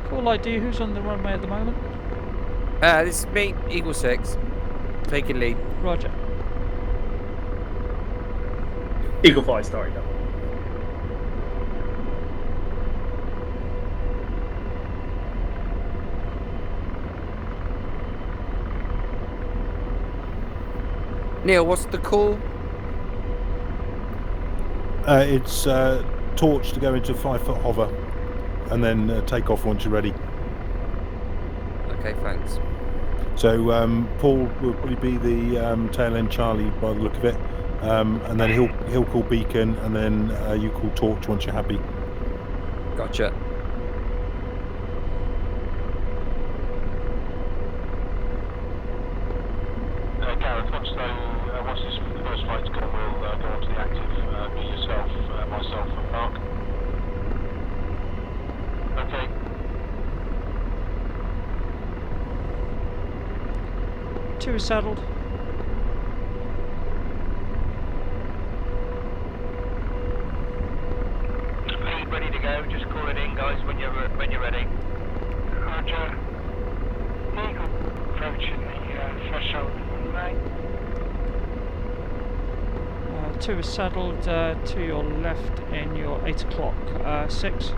S2: Call ID, who's on the runway at the moment?
S8: This is me, Eagle 6. Taking lead.
S2: Roger.
S10: Eagle 5 starting up.
S8: Neil, what's the call?
S4: It's torch to go into 5-foot hover, and then take off once you're ready.
S8: Okay, thanks.
S4: So Paul will probably be the tail end Charlie by the look of it, and then he'll call beacon, and then you call torch once you're happy.
S8: Gotcha.
S6: Gareth, once this first flight's gone, we'll go on to the active, me, yourself, myself and Mark. Okay.
S2: Two is saddled.
S6: Lead ready to go, just call it in guys when you're ready. Roger. Eagle approaching the threshold.
S2: Two is saddled to your left in your 8 o'clock. 6.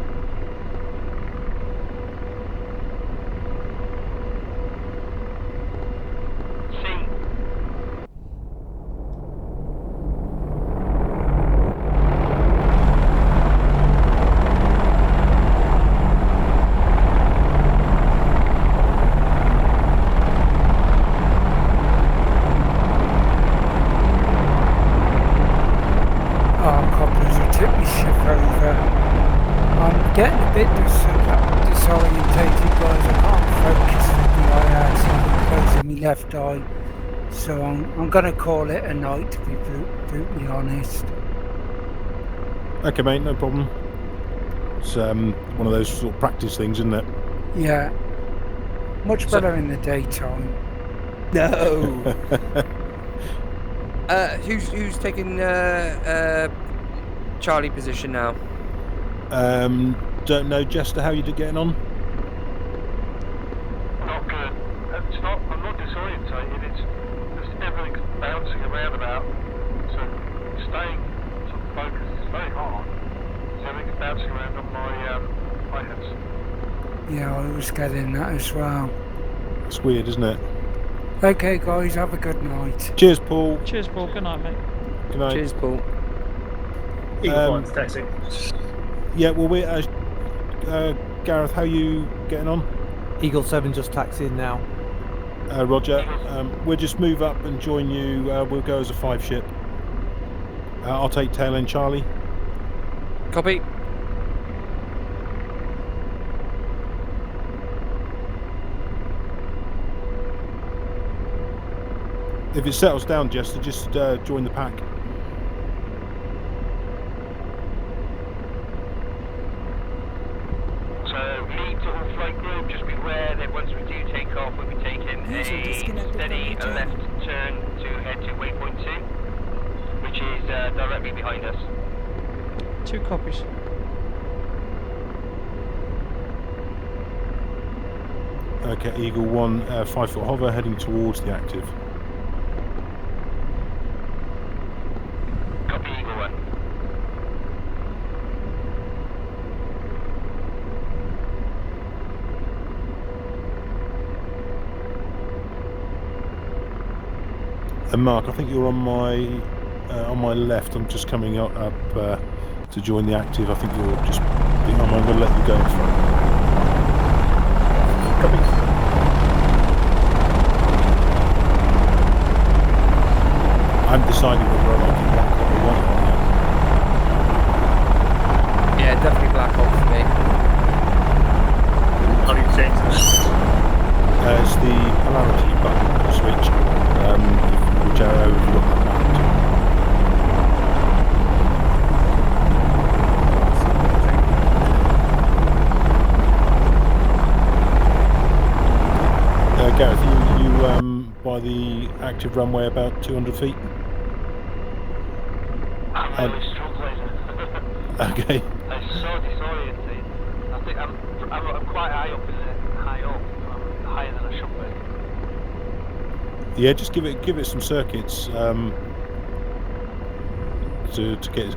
S5: Getting a bit disorientated, guys. I can't focus with the eye actually closing my left eye, so I'm going to call it a night, to be brutally honest.
S4: Okay, mate, no problem. It's one of those sort of practice things, isn't it?
S5: Yeah, much better in the daytime.
S8: No. Who's taking Charlie position now?
S4: Don't know, Jester, how you getting on?
S6: Not good. I'm not disorientated, it's just everything's bouncing around about. So staying sort of focused is very hard. So everything's bouncing around on my heads.
S5: Yeah, I was getting that as well.
S4: It's weird, isn't it?
S5: Okay, guys, have a good night.
S4: Cheers, Paul.
S2: Cheers, Paul. Good night, mate.
S4: Good night.
S8: Cheers, Paul.
S10: Eagle 5's taxi.
S4: Yeah, well, we're Gareth, how you getting on?
S1: Eagle 7 just taxiing now.
S4: Roger. We'll just move up and join you. We'll go as a 5 ship. I'll take tail end Charlie.
S8: Copy.
S4: If it settles down, Jester, just join the pack.
S6: So lead to all flight group, just beware that once we do take off, we'll be taking
S11: User
S6: a
S11: disconnected
S6: steady
S11: from your
S6: left
S11: channel.
S6: turn to head to waypoint 2, which is directly behind us.
S2: 2 copies.
S4: Okay, Eagle 1, 5-foot hover heading towards the active.
S6: Copy Eagle 1.
S4: And Mark, I think you're on my left. I'm just coming up to join the active. I think you're just. I'm going to let you go in front.
S10: Copy.
S4: I'm deciding whether I like it black hole or white hole now.
S8: Yeah, definitely black hole for me.
S10: How do you change that?
S4: It's the polarity button switch. Whichever you've got that marked. Gareth, you by the active runway about 200 feet?
S6: I'm really struggling.
S4: Okay.
S6: I'm so disoriented. I think I'm quite high up, isn't it? High up. I'm higher than I should be.
S4: Yeah, just give it some circuits to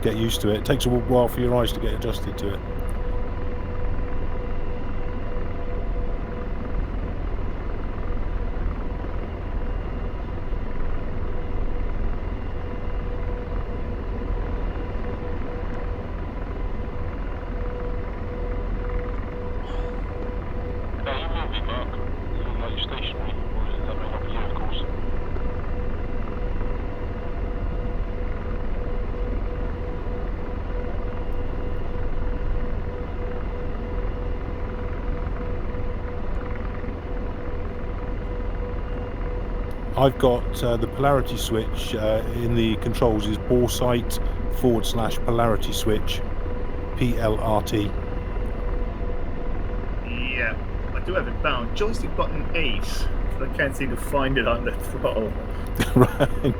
S4: get used to it. It takes a while for your eyes to get adjusted to it.
S6: Are you moving, Mark? You look like you're stationary, or is it that may not be you, of course?
S4: I've got the polarity switch in the controls is boresight / polarity switch, PLRT.
S10: Yeah, I do have it bound. Joystick button 8, but I can't seem to find it on the throttle.
S4: Right.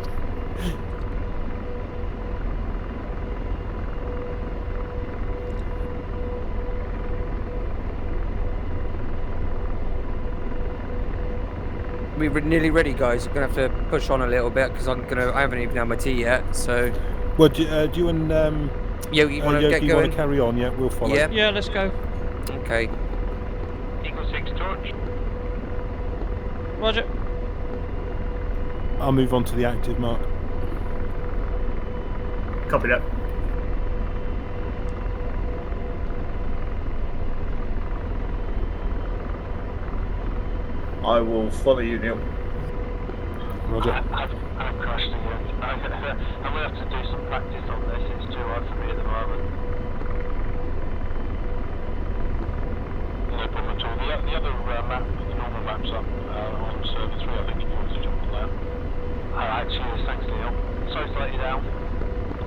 S8: We're nearly ready, guys. I'm gonna have to push on a little bit because I haven't even had my tea yet. So,
S4: Well, do you and
S8: Yogi, want to
S4: Yogi
S8: get
S4: want
S8: going?
S4: to carry on? Yeah, we'll follow.
S8: Yeah.
S2: Yeah, let's go.
S8: Okay.
S6: Eagle 6 torch.
S2: Roger.
S4: I'll move on to the active, Mark.
S10: Copy that. I will follow you, Neil.
S4: Roger.
S6: I've crashed again. I'm going to have to do some practice on this. It's too hard for me at the moment. No problem at all. The other map, the normal map's up on server 3. I think if you want to jump on that. Alright, cheers. Thanks, Neil. Sorry to let you down.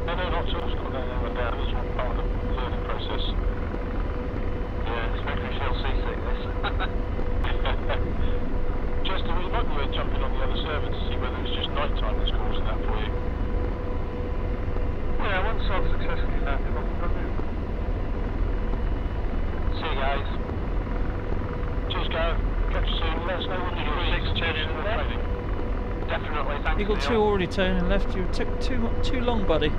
S6: No, not at all. It's not going anywhere down. It's all part of the learning process. Yeah, it's making me feel seasick, this. Chester, you might be worth jumping on the other server to see whether it's just night time that's causing that for you. Yeah, once I've successfully found it, I'll move. See you guys. Cheers, Gareth. Catch you soon. Let us know when you're 6 turning left. Definitely, thanks.
S2: Eagle 2 already turning left. You took too long, buddy.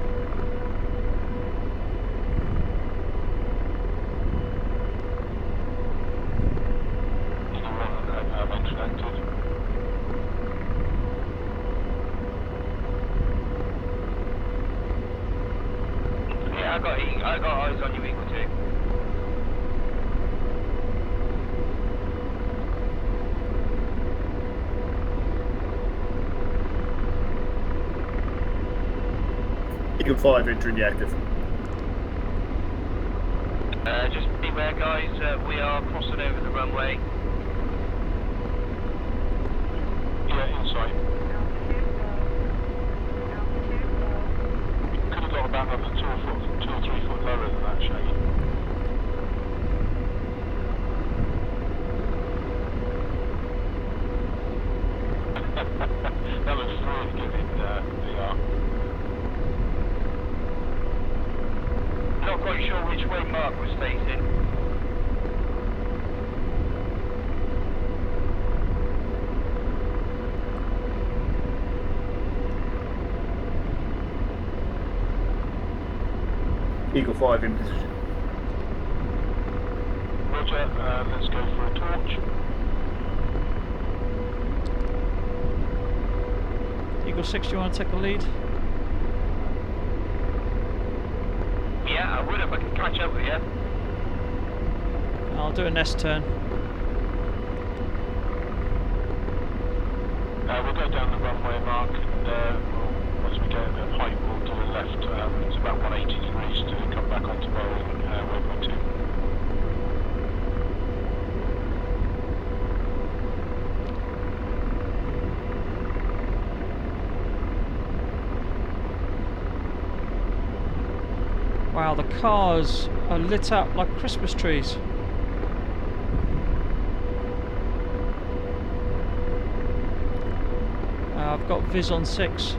S6: I got eyes on you, Eagle 2.
S10: Eagle 5 entering the active.
S6: Just beware, guys, we are crossing over the runway. Yeah, inside. Could have got about another 2 or 3 foot lower than that, Shaggy. That looks really good in VR. Not quite sure which way Mark was facing.
S10: Eagle 5 in position.
S6: Roger, let's go for a torch.
S2: Eagle 6, do you want to take the lead?
S6: Yeah, I would if I could catch up with you.
S2: I'll do an S turn.
S6: We'll go down the runway mark, and once we get at height, we'll do a left. It's about 180 degrees to come back onto Boeing waypoint 2.
S2: Wow, the cars are lit up like Christmas trees. I've got Viz on 6.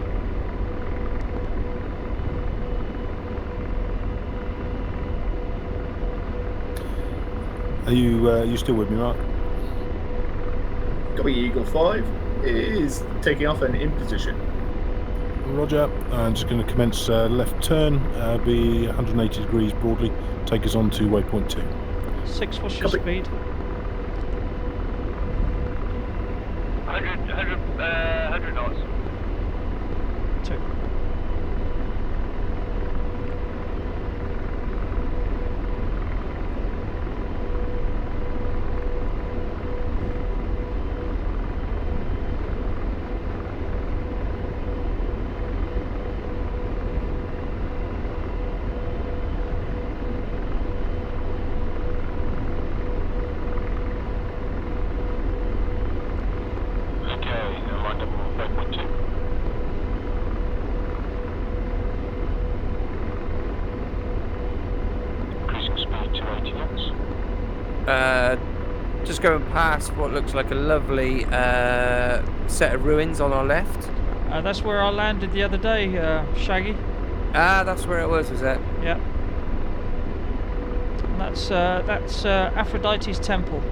S4: Are you still with me, Mark?
S10: Copy, Eagle 5 is taking off and in position.
S4: Roger. I'm just going to commence left turn, be 180 degrees broadly, take us on to waypoint 2.
S2: 6, what's your
S10: Copy.
S2: speed?
S6: 100 knots.
S2: 2.
S8: Just going past what looks like a lovely set of ruins on our left.
S2: That's where I landed the other day, Shaggy.
S8: Ah, that's where it was it?
S2: Yeah. And that's Aphrodite's temple.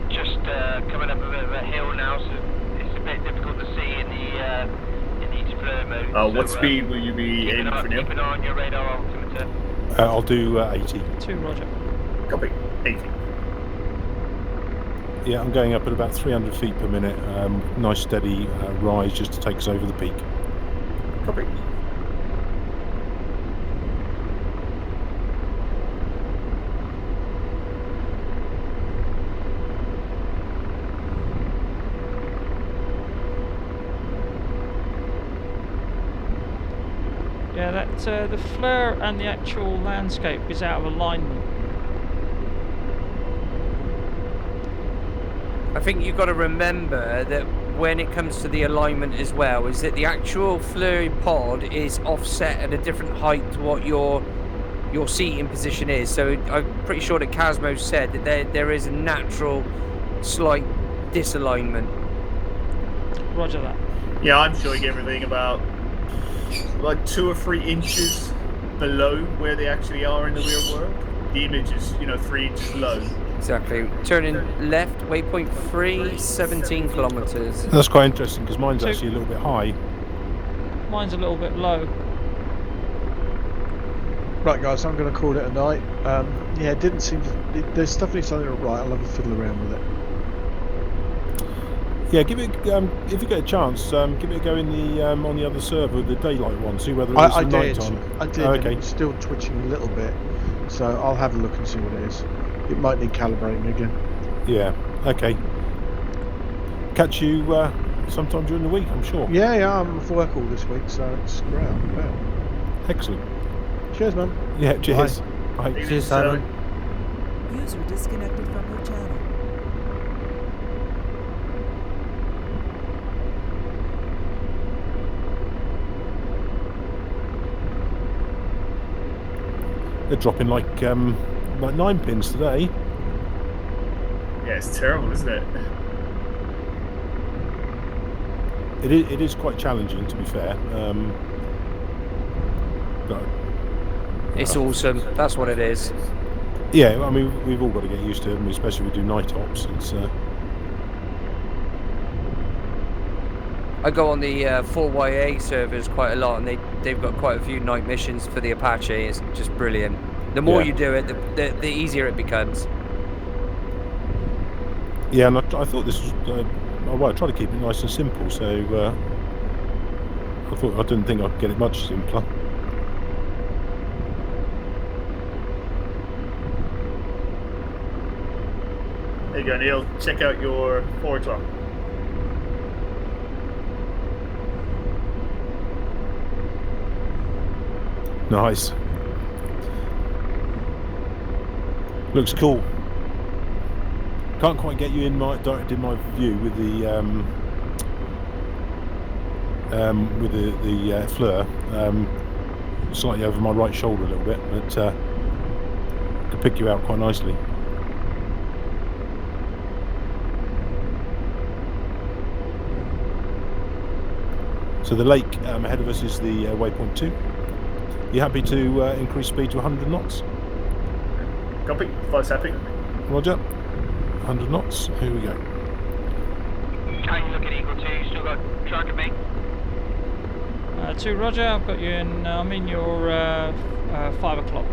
S6: Just coming up a bit of a hill now, so it's a bit difficult to see in the explore mode.
S10: What speed will you be aiming for, Neil?
S6: Keep an eye on your radar altimeter.
S4: I'll do 80.
S2: 2, Roger.
S10: Copy, 80.
S4: Yeah, I'm going up at about 300 feet per minute. Nice steady rise just to take us over the peak.
S10: Copy.
S2: Yeah, that the flare and the actual landscape is out of alignment.
S8: I think you've got to remember that when it comes to the alignment as well, is that the actual flurry pod is offset at a different height to what your seating position is. So I'm pretty sure that Casmo said that there is a natural slight disalignment.
S2: Roger that.
S10: Yeah, I'm showing everything about like 2 or 3 inches below where they actually are in the real world. The image is, 3 inches low.
S8: Exactly. Turning left, waypoint 3, 17 kilometers.
S4: That's quite interesting because mine's
S2: So-
S4: actually a little bit high.
S2: Mine's a little bit low.
S3: Right, guys, I'm going to call it a night. Yeah, it didn't seem to. There's definitely something not right. I'll have a fiddle around with it.
S4: Yeah, give it if you get a chance, give it a go in the on the other server, the daylight one. See whether
S3: I
S4: there's some
S3: did.
S4: night on.
S3: I did.
S4: Oh,
S3: And
S4: okay.
S3: it's still twitching a little bit, so I'll have a look and see what it is. It might need calibrating again.
S4: Yeah. Okay. Catch you sometime during the week, I'm sure.
S3: Yeah, I'm off work all this week, so it's great. Wow.
S4: Excellent.
S3: Cheers, man.
S4: Yeah. Cheers. Bye.
S1: Cheers, Simon.
S11: User disconnected from your channel.
S4: They're dropping like 9 pins today.
S10: Yeah, it's terrible, isn't it?
S4: It is quite challenging, to be fair. But
S8: It's awesome. That's what it is.
S4: yeah, I mean, we've all got to get used to it, especially if we do night ops. It's
S8: I go on the 4YA servers quite a lot, and they've got quite a few night missions for the Apache. It's just brilliant. The more
S4: Yeah.
S8: you do it, the easier it becomes.
S4: Yeah, and I thought this was. Well, I try to keep it nice and simple, so I didn't think I could get it much simpler.
S10: There you go, Neil. Check out your 4 o'clock.
S4: Nice. Looks cool. Can't quite get you in my view with the fleur. Slightly over my right shoulder a little bit, but could pick you out quite nicely. So the lake ahead of us is the waypoint 2. You happy to increase speed to 100 knots?
S10: Copy. 5 happy.
S4: Roger. 100 knots. Here we go.
S12: Can you look at Eagle 2? Still got track of me?
S2: 2 Roger, I've got you in, I'm in your 5 o'clock.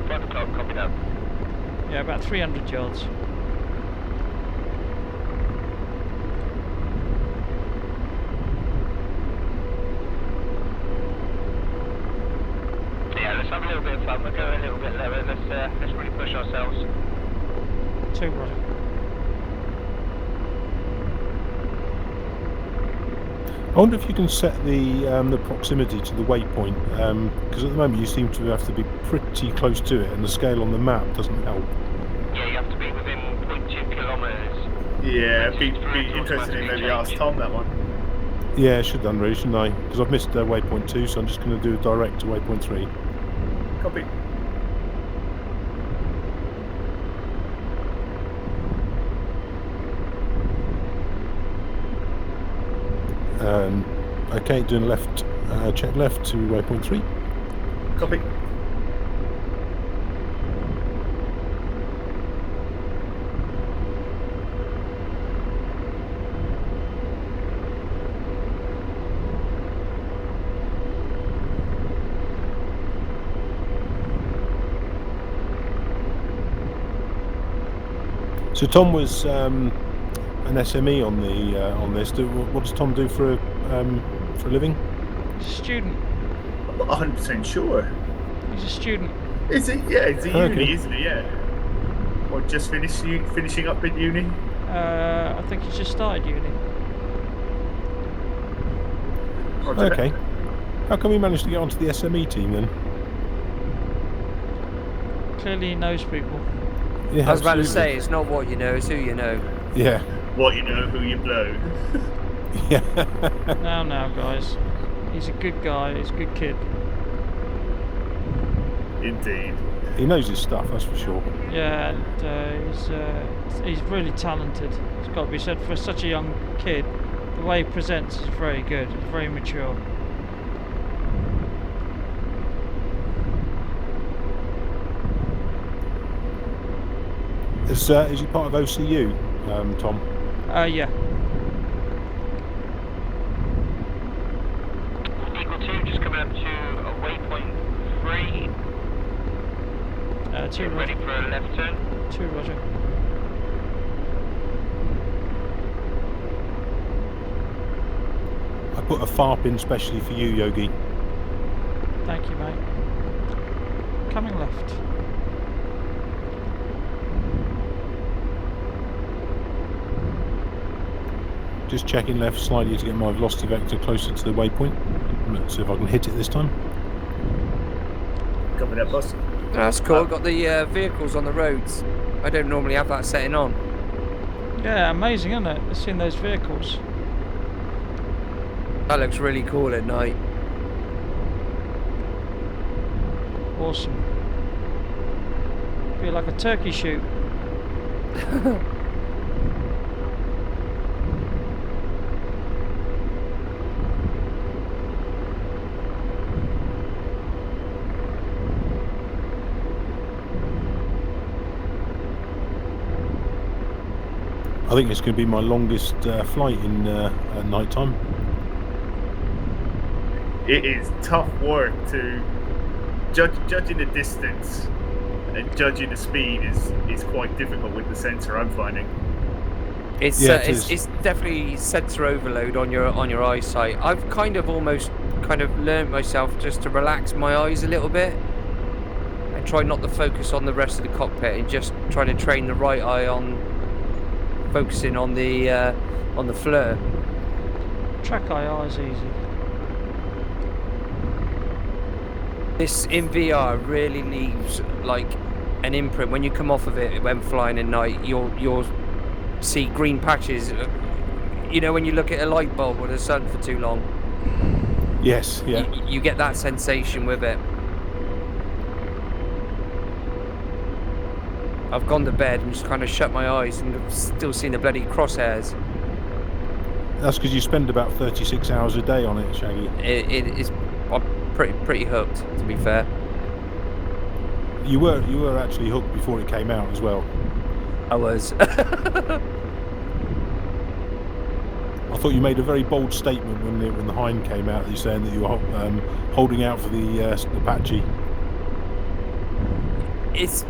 S12: 5 o'clock, copy that.
S2: Yeah, about 300 yards.
S12: Yeah, let's have a little bit of fun. We'll go a little bit lower. Let's really push ourselves.
S2: 2 Roger.
S4: I wonder if you can set the proximity to the waypoint, because at the moment you seem to have to be pretty close to it, and the scale on the map doesn't help.
S12: Yeah, you have to be within 0.2 kilometres.
S10: Yeah, be interested in maybe ask Tom that one.
S4: Yeah, I should have done really, shouldn't I? Because I've missed waypoint 2, so I'm just going to do a direct to waypoint 3.
S10: Copy.
S4: Okay, doing left, check left to waypoint 3.
S10: Copy.
S4: So Tom was an SME on this. What does Tom do for a living?
S2: Student.
S10: I'm not 100% sure.
S2: He's a student.
S10: Is he? Yeah, it's a
S4: Okay.
S10: uni, isn't he? Yeah. Or just finishing up at uni?
S2: I think he's just started uni.
S10: Roger.
S4: Okay. How come he managed to get onto the SME team then?
S2: Clearly he knows people.
S4: Yeah,
S8: I was about to
S4: absolutely.
S8: say, it's not what you know, it's who you know.
S4: Yeah.
S10: What you know, who you blow.
S4: Yeah.
S2: Now, guys. He's a good guy. He's a good kid.
S10: Indeed.
S4: He knows his stuff, that's for sure.
S2: Yeah, and he's really talented. It's got to be said for such a young kid. The way he presents is very good. It's very mature.
S4: Is he part of OCU, Tom?
S2: Yeah.
S12: Eagle 2, just coming up to a waypoint 3.
S2: 2
S12: Get ready
S2: Roger.
S12: for a left turn.
S2: 2 Roger.
S4: I put a FARP in specially for you, Yogi.
S2: Thank you, mate. Coming left.
S4: Just checking left slightly to get my velocity vector closer to the waypoint. Let's see if I can hit it this time.
S10: Copy that, boss.
S8: That's cool. Got the vehicles on the roads. I don't normally have that setting on.
S2: Yeah, amazing, isn't it? Seeing those vehicles.
S8: That looks really cool at night.
S2: Awesome. Be like a turkey shoot.
S4: I think it's going to be my longest flight in at night time.
S10: It is tough work to judging the distance and judging the speed is quite difficult with the sensor. I'm finding.
S8: It's
S4: Yeah, it is.
S8: it's definitely sensor overload on your eyesight. I've kind of almost learned myself just to relax my eyes a little bit and try not to focus on the rest of the cockpit and just try to train the right eye on focusing on the FLIR.
S2: Track IR is easy.
S8: This in VR really leaves like an imprint. When you come off of it when flying at night, you'll see green patches. You know when you look at a light bulb or the sun for too long.
S4: Yes, yeah.
S8: You get that sensation with it. I've gone to bed and just kind of shut my eyes and I've still seen the bloody crosshairs.
S4: That's because you spend about 36 hours a day on it, Shaggy.
S8: It is. I'm pretty hooked, to be fair.
S4: You were actually hooked before it came out as well.
S8: I was.
S4: I thought you made a very bold statement when the Hind came out. You're saying that you were holding out for the Apache.
S8: It's.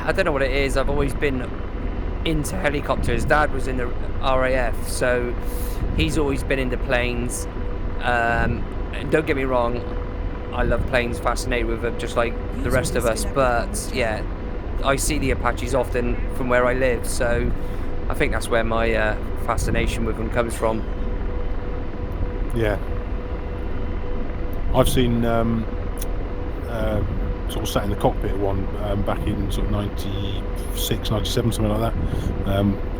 S8: I don't know what it is. I've always been into helicopters. Dad was in the RAF, so he's always been into planes. Don't get me wrong, I love planes, fascinated with them, just like the rest of us. But yeah, I see the Apaches often from where I live, so I think that's where my fascination with them comes from.
S4: Yeah. I've seen sort of sat in the cockpit of one back in sort of 96, 97, something like that.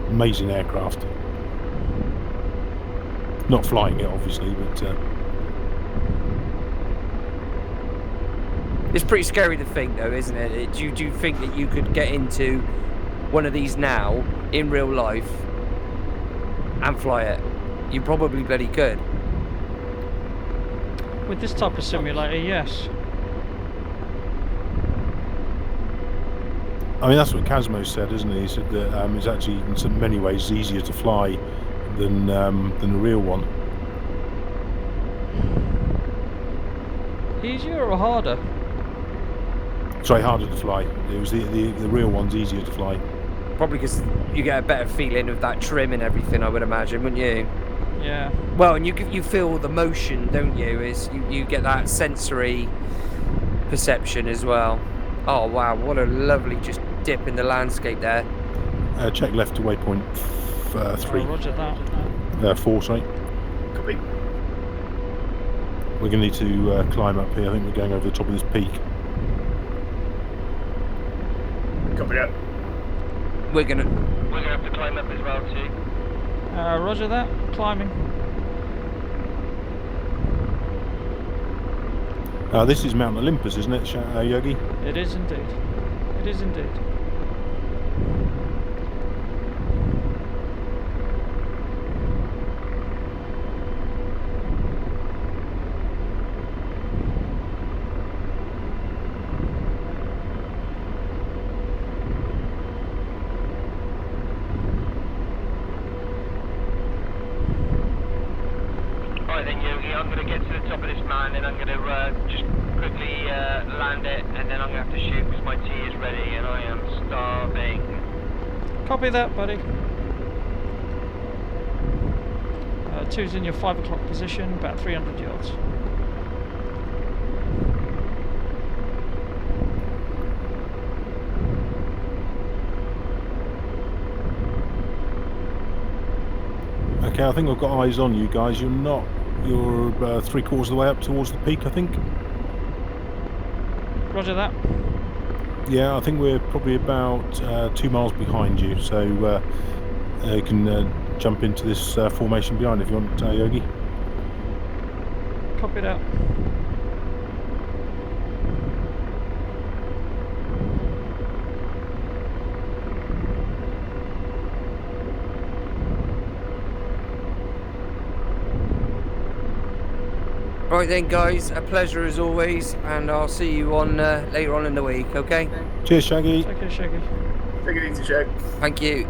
S4: Amazing aircraft. Not flying it, obviously, but...
S8: It's pretty scary to think, though, isn't it? Do you think that you could get into one of these now, in real life, and fly it? You probably bloody could.
S2: With this type of simulator, yes.
S4: I mean, that's what Casmo said, isn't he? He said that it's actually, in so many ways, easier to fly than a real one.
S2: Easier or harder?
S4: Sorry, harder to fly. It was the real one's easier to fly.
S8: Probably because you get a better feeling of that trim and everything, I would imagine, wouldn't you?
S2: Yeah.
S8: Well, and you feel the motion, don't you? You get that sensory perception as well. Oh wow, what a lovely just dip in the landscape there.
S4: Check left to waypoint 3.
S2: Oh, roger that.
S4: 4, sorry.
S10: Copy.
S4: We're going to need to climb up here. I think we're going over the top of this peak.
S10: Copy that.
S8: We're gonna
S12: have to climb up as well too.
S2: Roger that. Climbing.
S4: This is Mount Olympus, isn't it, Yogi?
S2: It is indeed. It is indeed.
S12: Alright then, Yogi, I'm going to get to the top of this mountain and I'm going to just quickly land it, and then I'm going to have to shoot because my tea is ready and I am starving.
S2: Copy that, buddy. 2's in your 5 o'clock position, about 300 yards.
S4: Okay, I think I've got eyes on you guys. You're 3/4 of the way up towards the peak, I think.
S2: Roger that.
S4: Yeah, I think we're probably about 2 miles behind you, so you can jump into this formation behind if you want, Yogi.
S2: Copy that.
S8: Right then, guys, a pleasure as always, and I'll see you on later on in the week, okay?
S4: Cheers, Shaggy.
S2: Okay, Shaggy.
S10: Take it easy, Shag.
S8: Thank you.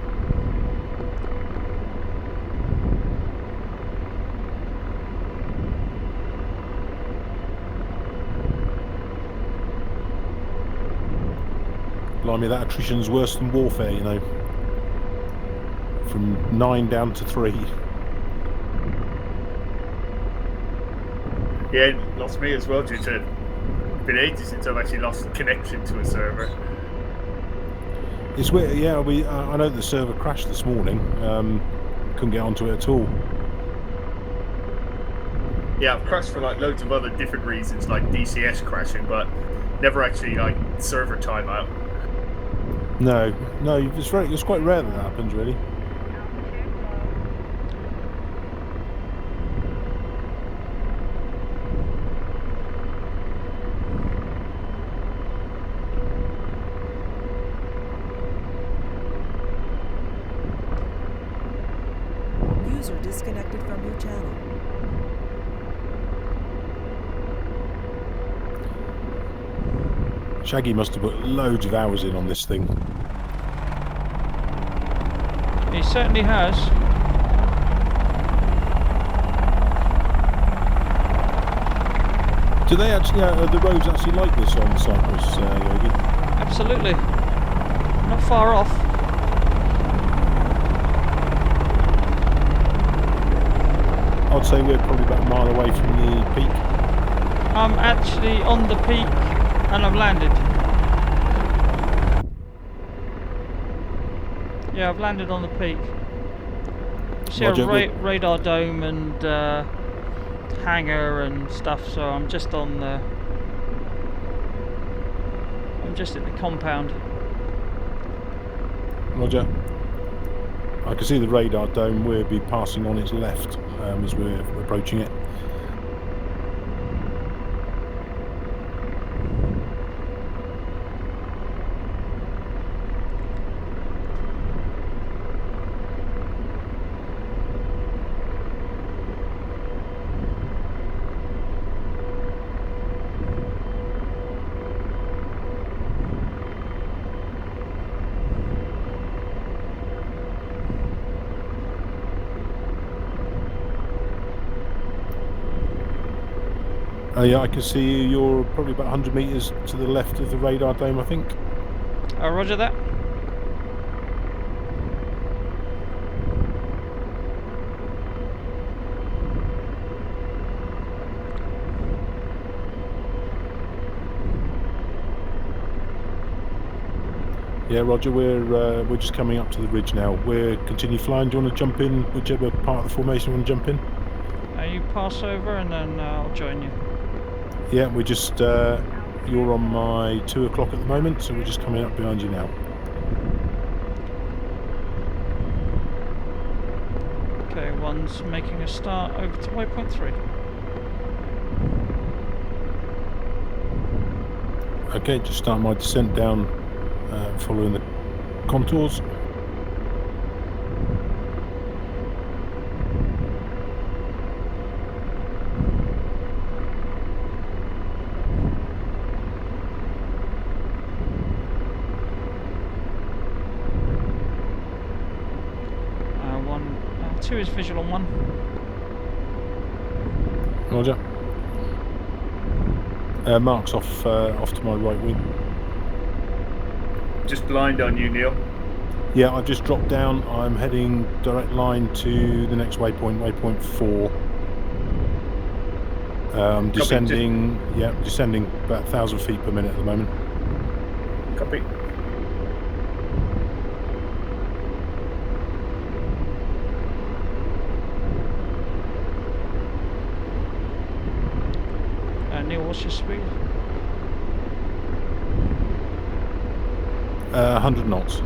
S4: remind me that attrition's worse than warfare, you know. From 9 down to 3.
S10: Yeah, it lost me as well due to it's been ages since I've actually lost connection to a server.
S4: It's weird, yeah. I know the server crashed this morning. Couldn't get onto it at all.
S10: Yeah, I've crashed for like loads of other different reasons, like DCS crashing, but never actually like server timeout.
S4: No, it's quite rare that happens, really.
S11: User disconnected from your channel.
S4: Shaggy must have put loads of hours in on this thing.
S2: He certainly has.
S4: Do they actually, are the roads actually like this on Cyprus, Yogi?
S2: Absolutely. Not far off.
S4: I'd say we're probably about a mile away from the peak.
S2: I'm actually on the peak and I've landed. Yeah, I've landed on the peak. You see
S4: Roger,
S2: a radar dome and hangar and stuff, so I'm just on the... I'm just in the compound.
S4: Roger. I can see the radar dome. We'll be passing on its left as we're approaching it. Yeah, I can see you. You're probably about 100 metres to the left of the radar dome, I think.
S2: Roger that.
S4: Yeah, Roger. We're just coming up to the ridge now. We're continue flying. Do you want to jump in? Whichever part of the formation you want to jump in.
S2: You pass over and then I'll join you.
S4: Yeah, we're just. You're on my 2 o'clock at the moment, so we're just coming up behind you now.
S2: Okay, one's making a start over to waypoint 3.
S4: Okay, just start my descent down, following the contours.
S2: Two is visual on one.
S4: Roger. Mark's off to my right wing.
S10: Just blind on you, Neil.
S4: Yeah, I've just dropped down. I'm heading direct line to the next waypoint, waypoint 4. Descending, descending about 1,000 feet per minute at the moment.
S10: Copy.
S2: Neil, what's your speed?
S4: 100 knots.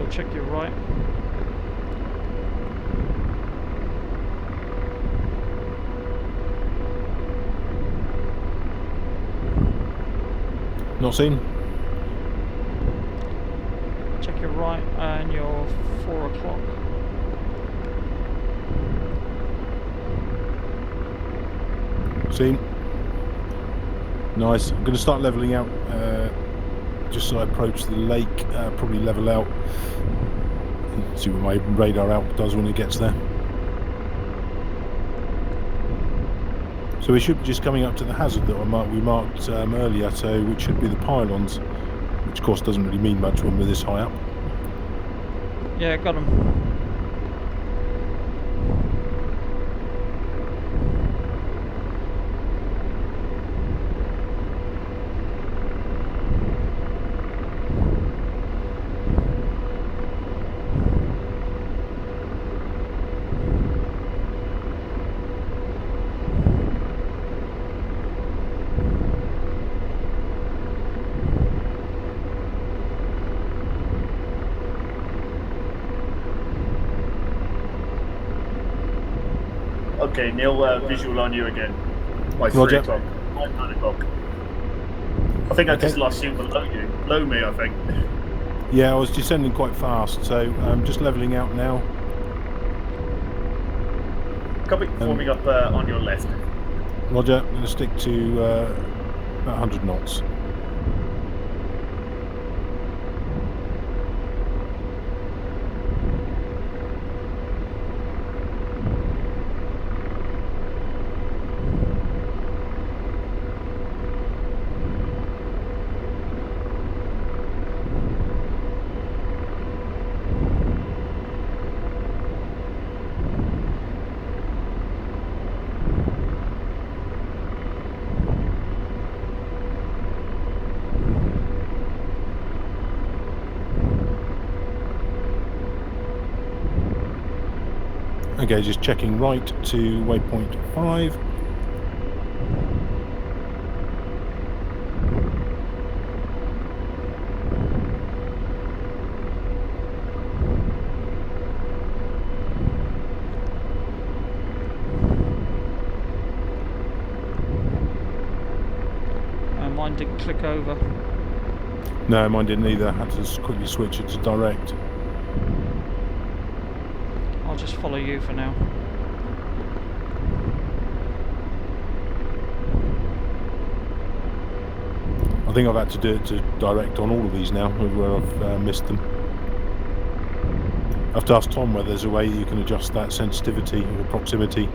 S2: Double check your right.
S4: Not seen.
S2: Check your right and your 4 o'clock.
S4: Seen. Nice. I'm going to start levelling out just so I approach the lake. Probably level out. See what my radar out does when it gets there. So we should be just coming up to the hazard that we marked earlier, so which should be the pylons, which of course doesn't really mean much when we're this high up.
S2: Yeah, got him.
S10: Okay, Neil, visual on you again. By 3
S4: Roger.
S10: o'clock. By 9 o'clock. I think I just lost you below you. Below me, I think.
S4: Yeah, I was descending quite fast, so I'm just levelling out now.
S10: Copy, forming up on your left.
S4: Roger, I'm going to stick to about 100 knots. Okay, just checking right to waypoint 5.
S2: Mine didn't click over.
S4: No, mine didn't either. I had to quickly switch it to direct.
S2: I'll just follow you for now.
S4: I think I've had to do it to direct on all of these now, where I've missed them. I have to ask Tom whether there's a way you can adjust that sensitivity or proximity.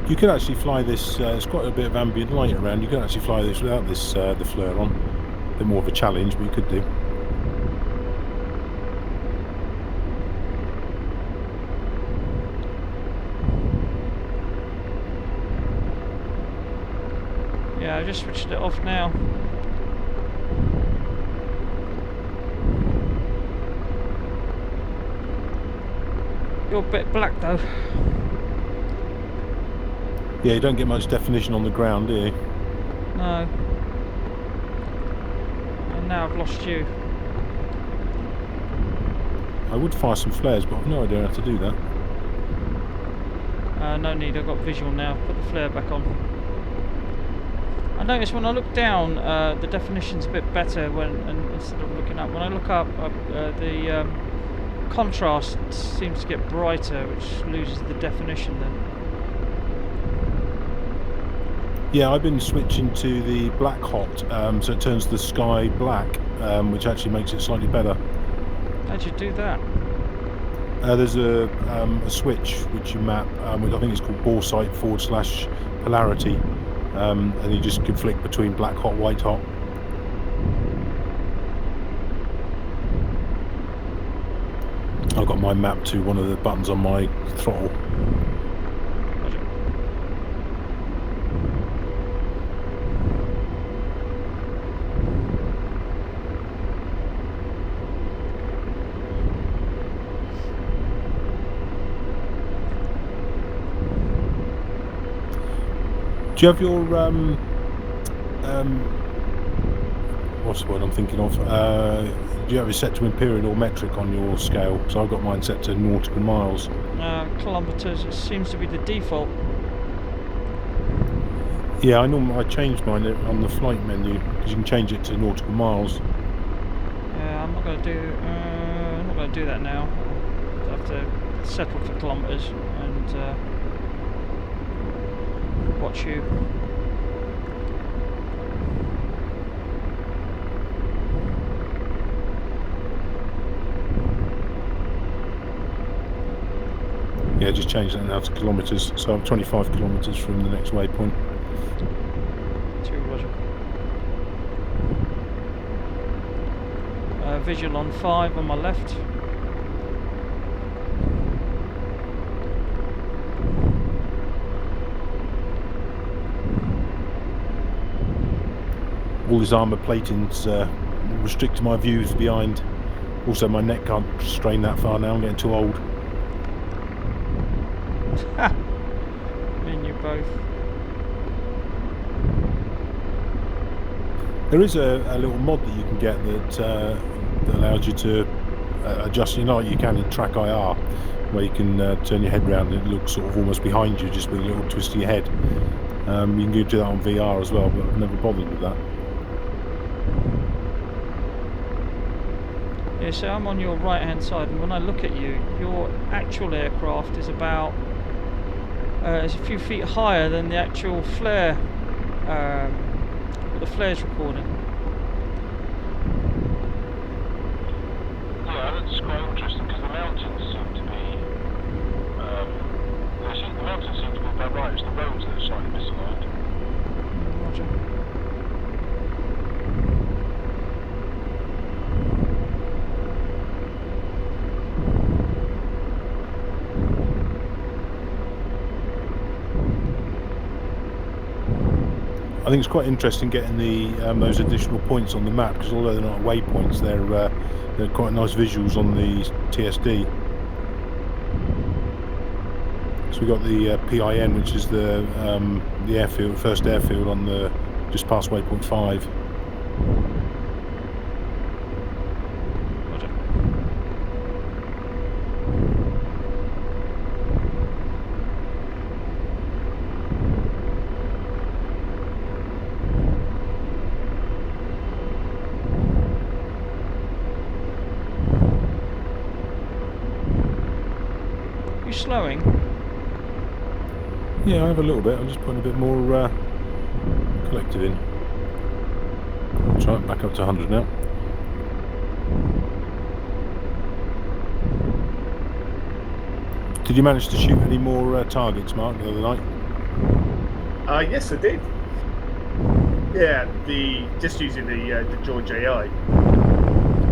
S4: You could actually fly this, there's quite a bit of ambient light around, you could actually fly this without this the flare on. A bit more of a challenge, but you could do.
S2: Yeah, I just switched it off now. You're a bit black though.
S4: Yeah, you don't get much definition on the ground, do you?
S2: No. And now I've lost you.
S4: I would fire some flares, but I've no idea how to do that.
S2: No need, I've got visual now. Put the flare back on. I notice when I look down, the definition's a bit better instead of looking up. When I look up, the contrast seems to get brighter, which loses the definition then.
S4: Yeah, I've been switching to the black hot, so it turns the sky black, which actually makes it slightly better.
S2: How'd you do that?
S4: There's a switch which you map, which I think it's called boresight / polarity, and you just can flick between black hot, white hot. I'll got mine mapped to one of the buttons on my throttle.
S2: Roger.
S4: Do you have your what's the word I'm thinking of? Do you have it set to imperial or metric on your scale? So I've got mine set to nautical miles.
S2: Kilometres, it seems to be the default.
S4: Yeah, I changed mine on the flight menu because you can change it to nautical miles.
S2: Yeah, I'm not going to do that now. I have to settle for kilometres and watch you.
S4: Yeah, just change that now to kilometres. So I'm 25 kilometres from the next waypoint.
S2: Roger. Visual on 5 on my left.
S4: All this armour plating's restricting my views behind. Also, my neck can't strain that far now. I'm getting too old.
S2: Me and you both.
S4: There is a little mod that you can get that allows you to adjust, you know, like you can in Track IR, where you can turn your head round and it looks sort of almost behind you, just with a little twist of your head. You can do that on VR as well, but I've never bothered with that.
S2: Yeah, so I'm on your right hand side, and when I look at you, your actual aircraft is about is a few feet higher than the actual flare, what the flare's recording.
S6: Yeah, that's quite interesting because the mountains seem to be. The mountains seem to be about right. It's the roads that are slightly misaligned.
S2: Roger.
S4: I think it's quite interesting getting the those additional points on the map, because although they're not waypoints, they're quite nice visuals on the TSD. So we got the PIN, which is the airfield, first airfield on the just past waypoint 5.
S2: Roger. You slowing?
S4: Yeah, I have a little bit. I'm just putting a bit more collected in. Try it back up to 100 now. Did you manage to shoot any more targets, Mark, the other night?
S10: Yes, I did. Yeah, just using the George AI.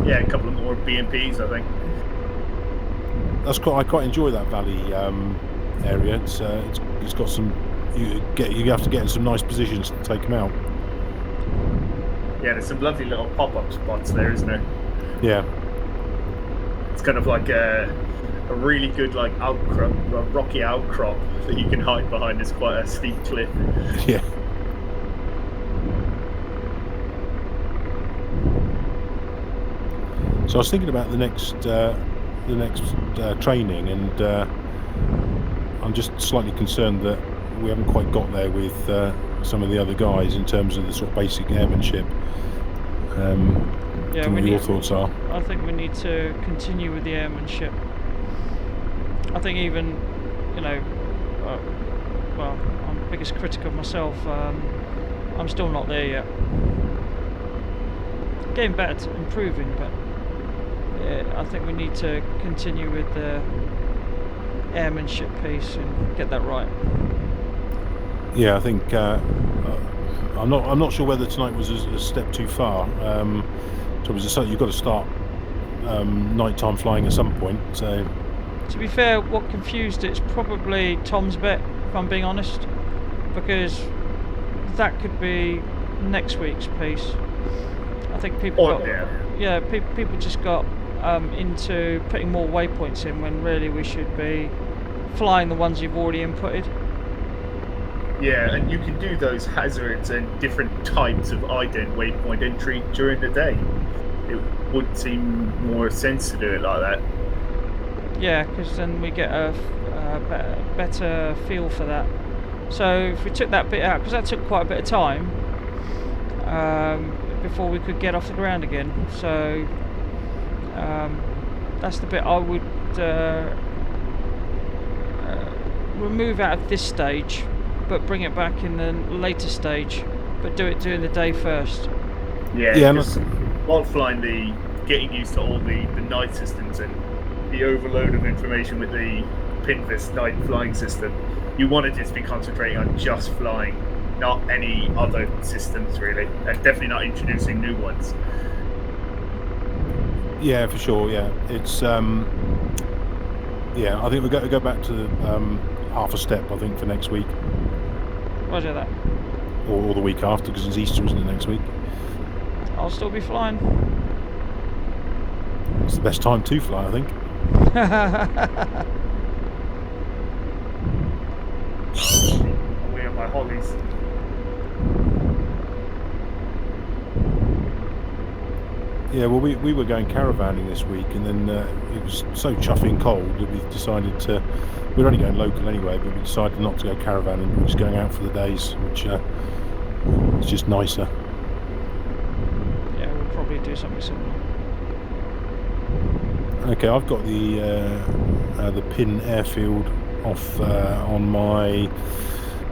S10: Yeah, a couple of more BMPs, I think.
S4: I quite enjoy that valley area. It's got some. You have to get in some nice positions to take them out.
S10: Yeah, there's some lovely little pop-up spots there, isn't there?
S4: Yeah.
S10: It's kind of like a really good like outcrop, a rocky outcrop that you can hide behind. It's quite a steep cliff.
S4: Yeah. So I was thinking about the next training, and I'm just slightly concerned that we haven't quite got there with some of the other guys in terms of the sort of basic airmanship.
S2: Yeah,
S4: what your thoughts are?
S2: I think we need to continue with the airmanship. I think even, you know, well, I'm the biggest critic of myself. I'm still not there yet. Getting better, improving, but I think we need to continue with the airmanship piece and get that right.
S4: Yeah, I think I'm not sure whether tonight was a step too far. So you've got to start nighttime flying at some point. So
S2: To be fair, what confused it's probably Tom's bet, if I'm being honest, because that could be next week's piece. I think people people just got into putting more waypoints in when really we should be flying the ones you've already inputted.
S10: Yeah, and you can do those hazards and different types of ident waypoint entry during the day. It would seem more sense to do it like that.
S2: Yeah, because then we get a better feel for that. So if we took that bit out, because that took quite a bit of time before we could get off the ground again. So that's the bit I would remove out of this stage, but bring it back in the later stage, but do it during the day first.
S10: Yeah, because while flying getting used to all the night systems and the overload of information with the Pinvis night flying system, you want to just be concentrating on just flying, not any other systems really, and definitely not introducing new ones.
S4: yeah, for sure. Yeah, it's I think we've got to go back to half a step. I think for next week.
S2: Roger that.
S4: Or the week after, because it's Easter, isn't it, next week?
S2: I'll still be flying.
S4: It's the best time to fly, I think.
S10: We have my hollies.
S4: Yeah, well, we were going caravanning this week, and then it was so chuffing cold that we decided to. We were only going local anyway, but we decided not to go caravanning. We were just going out for the days, which is just nicer.
S2: Yeah, we'll probably do something similar.
S4: Okay, I've got the Pin airfield off on my.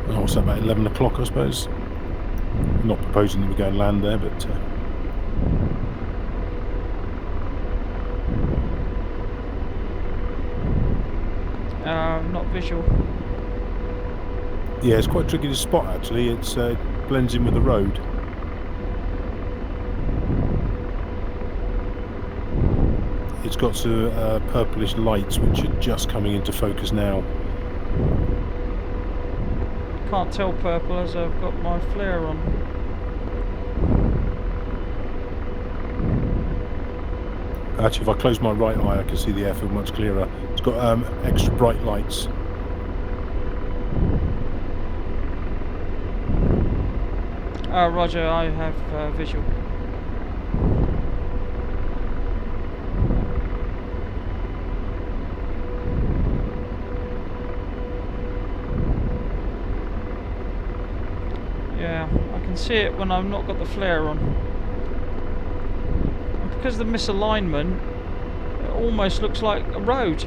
S4: What's that, about 11 o'clock, I suppose. I'm not proposing that we go and land there, but.
S2: Not visual.
S4: Yeah, it's quite tricky to spot actually. It's blends in with the road. It's got some purplish lights which are just coming into focus now.
S2: Can't tell purple as I've got my flare on.
S4: Actually, if I close my right eye, I can see the airfield much clearer. It's got extra bright lights.
S2: Roger, I have visual. Yeah, I can see it when I've not got the flare on. And because of the misalignment, it almost looks like a road.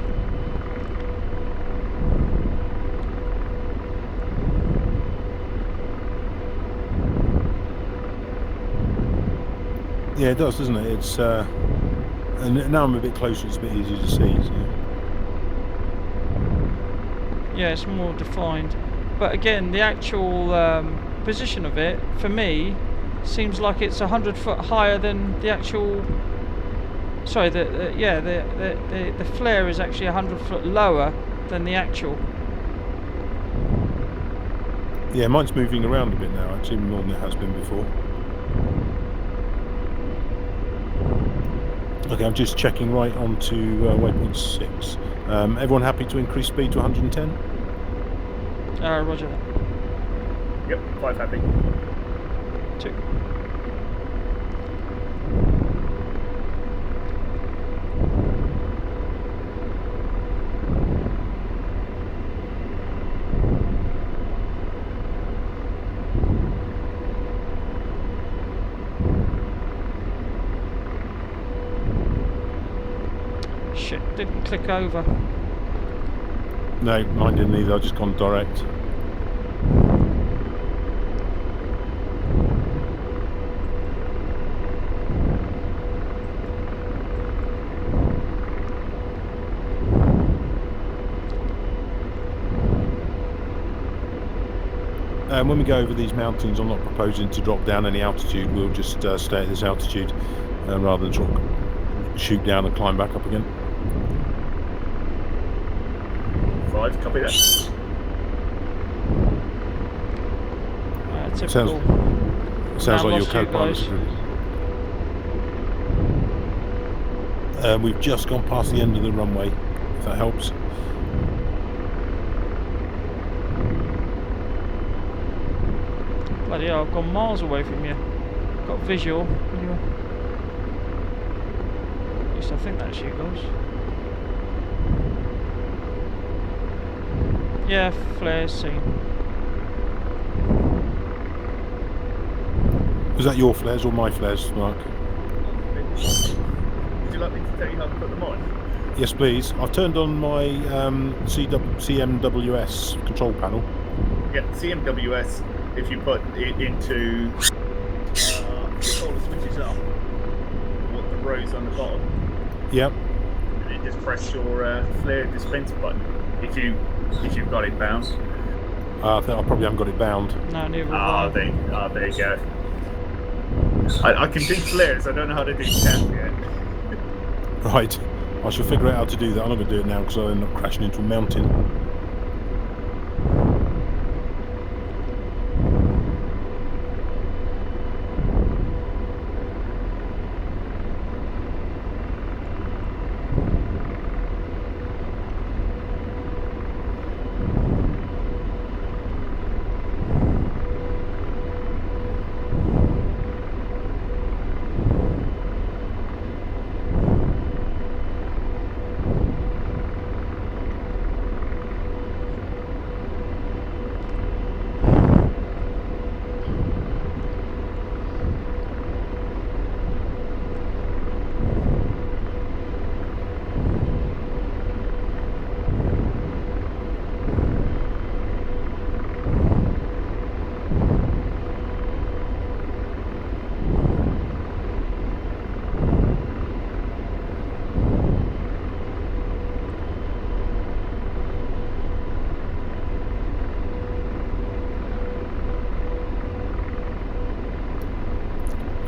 S4: Yeah, it does, doesn't it? It's and now I'm a bit closer, it's a bit easier to see. So.
S2: Yeah, it's more defined. But again, the actual position of it, for me, seems like it's 100 foot higher than the actual. Sorry, the flare is actually 100 foot lower than the actual.
S4: Yeah, mine's moving around a bit now, actually, more than it has been before. Okay, I'm just checking right onto waypoint 6. Everyone happy to increase speed to 110?
S2: Roger that.
S10: Yep, 5 happy.
S2: 2. Shit, didn't click over.
S4: No, mine didn't either, I've just gone direct. When we go over these mountains, I'm not proposing to drop down any altitude. We'll just stay at this altitude rather than shoot down and climb back up again.
S10: 5, copy that.
S2: Typical.
S4: Sounds like your
S2: lost you
S4: co-pilot's
S2: guys.
S4: agreed. We've just gone past the end of the runway, if that helps.
S2: Bloody hell, I've gone miles away from you. Got visual. At least I think that's you guys. Yeah, flares seen.
S4: Was that your flares or my flares, Mark?
S10: Would you like me to tell you how to put them on?
S4: Yes, please. I've turned on my CMWS control panel.
S10: Yeah, CMWS, if you put it into all the switches up, what the rows on the bottom,
S4: Yep.
S10: and then just press your flare dispense button if you've got it bound.
S4: I think I probably haven't got it bound.
S2: No, neither have I.
S10: There you go. I can do flares, I don't know how to do cam yet.
S4: Right. I shall figure out how to do that. I'm not going to do it now because I'll end up crashing into a mountain.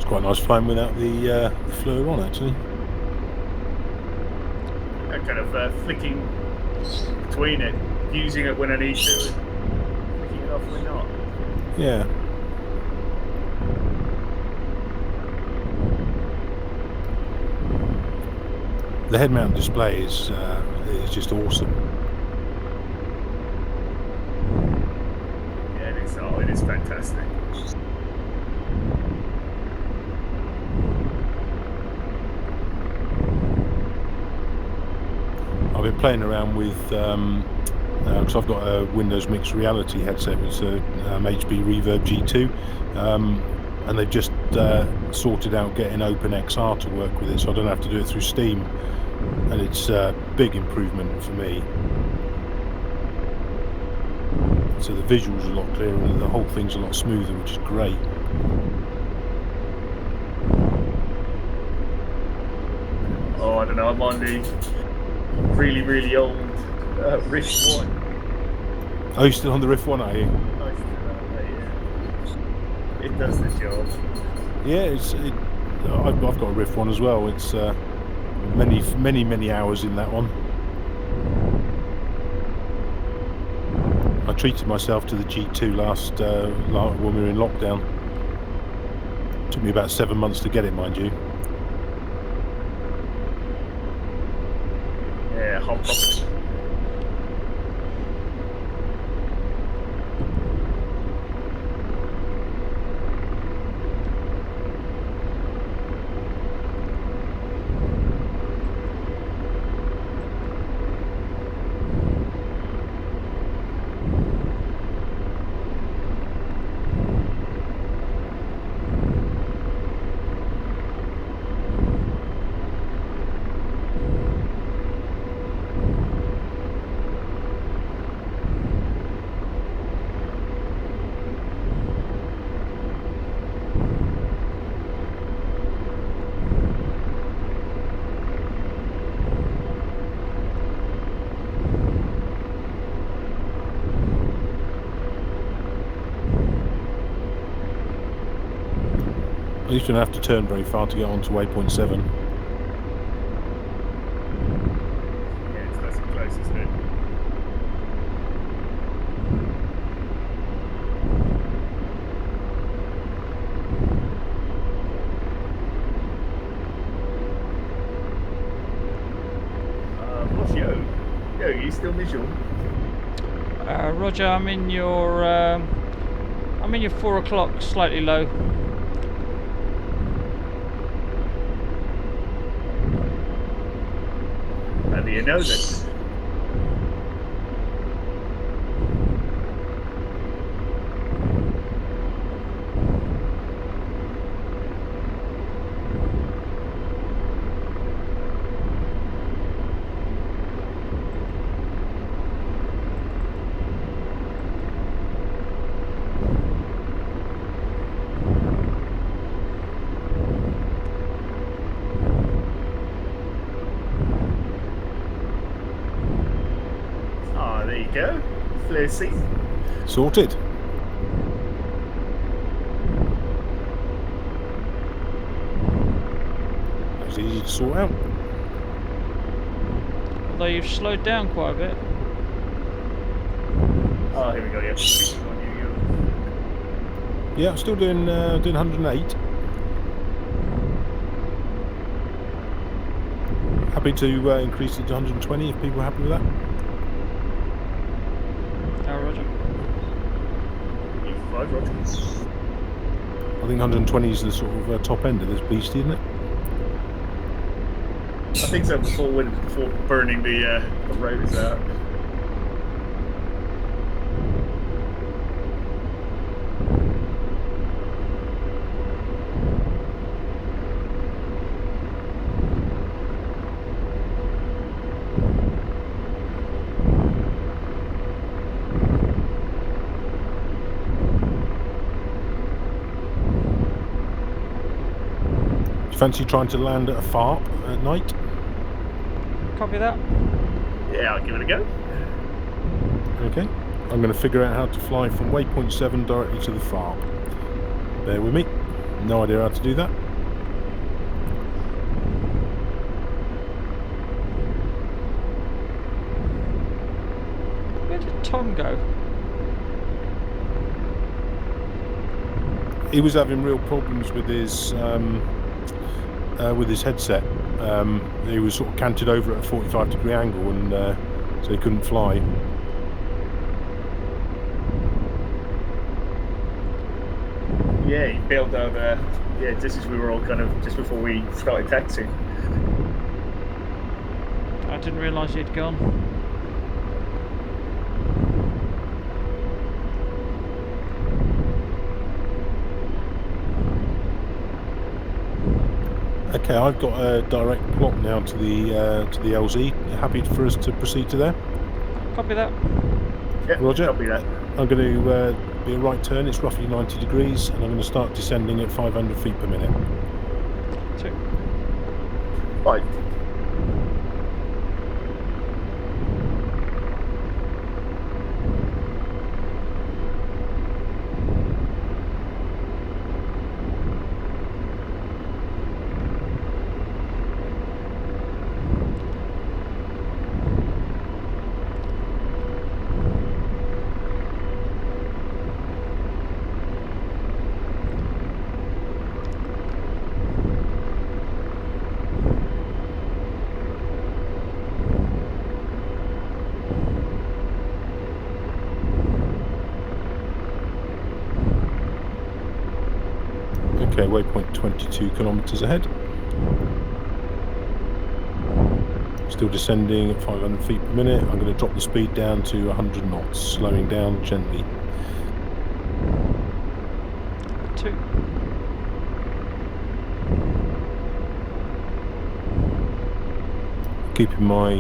S4: Quite nice flying without the fluid on, actually.
S10: That kind of flicking between it, using it when I need to, and flicking it off when not.
S4: Yeah. The head-mounted display is just awesome.
S10: Yeah, it is fantastic.
S4: I've been playing around with, because I've got a Windows Mixed Reality headset, it's a HP Reverb G2, and they've just sorted out getting OpenXR to work with it, so I don't have to do it through Steam, and it's a big improvement for me. So the visuals are a lot clearer and the whole thing's a lot smoother, which is great.
S10: Oh, I don't know, I'm on the really, really old Rift 1.
S4: Oh, you're still on the Rift 1, are you?
S10: I still have that, yeah. It does the job.
S4: Yeah, I've got a Rift 1 as well. It's many hours in that one. I treated myself to the G2 last when we were in lockdown. Took me about 7 months to get it, mind you.
S10: Yeah, hot property.
S4: I used to have to turn very far to get onto waypoint 7.
S10: Yogi, still visual?
S2: Roger, I'm in your 4 o'clock, slightly low.
S10: How do you know then? Ah, there you go. Flare seat.
S4: Sorted. That was easy to sort out.
S2: Although you've slowed down quite a bit.
S10: Oh, here we go. Yeah.
S4: Yeah, I'm still doing 108. Happy to increase it to 120 if people are happy with that.
S2: Roger.
S10: Five, Roger.
S4: I think 120 is the sort of top end of this beast, isn't it?
S10: I think so. Before burning the rotors out.
S4: Fancy trying to land at a FARP at night?
S2: Copy that.
S10: Yeah, I'll give it a go.
S4: Okay. I'm going to figure out how to fly from waypoint 7 directly to the FARP. Bear with me. No idea how to do that.
S2: Where did Tom go?
S4: He was having real problems with his headset. He was sort of canted over at a 45-degree angle, and so he couldn't fly.
S10: Yeah, he bailed out. Yeah, just as we were all kind of just before we started taxiing.
S2: I didn't realise he'd gone.
S4: Okay, I've got a direct plot now to the LZ. Happy for us to proceed to there?
S2: Copy that.
S10: Yeah,
S4: Roger.
S10: Copy that.
S4: I'm going to be a right turn. It's roughly 90 degrees, and I'm going to start descending at 500 feet per minute.
S2: 2.
S10: 5.
S4: Okay, waypoint 22 kilometres ahead. Still descending at 500 feet per minute. I'm going to drop the speed down to 100 knots, slowing down gently.
S2: 2.
S4: Keeping my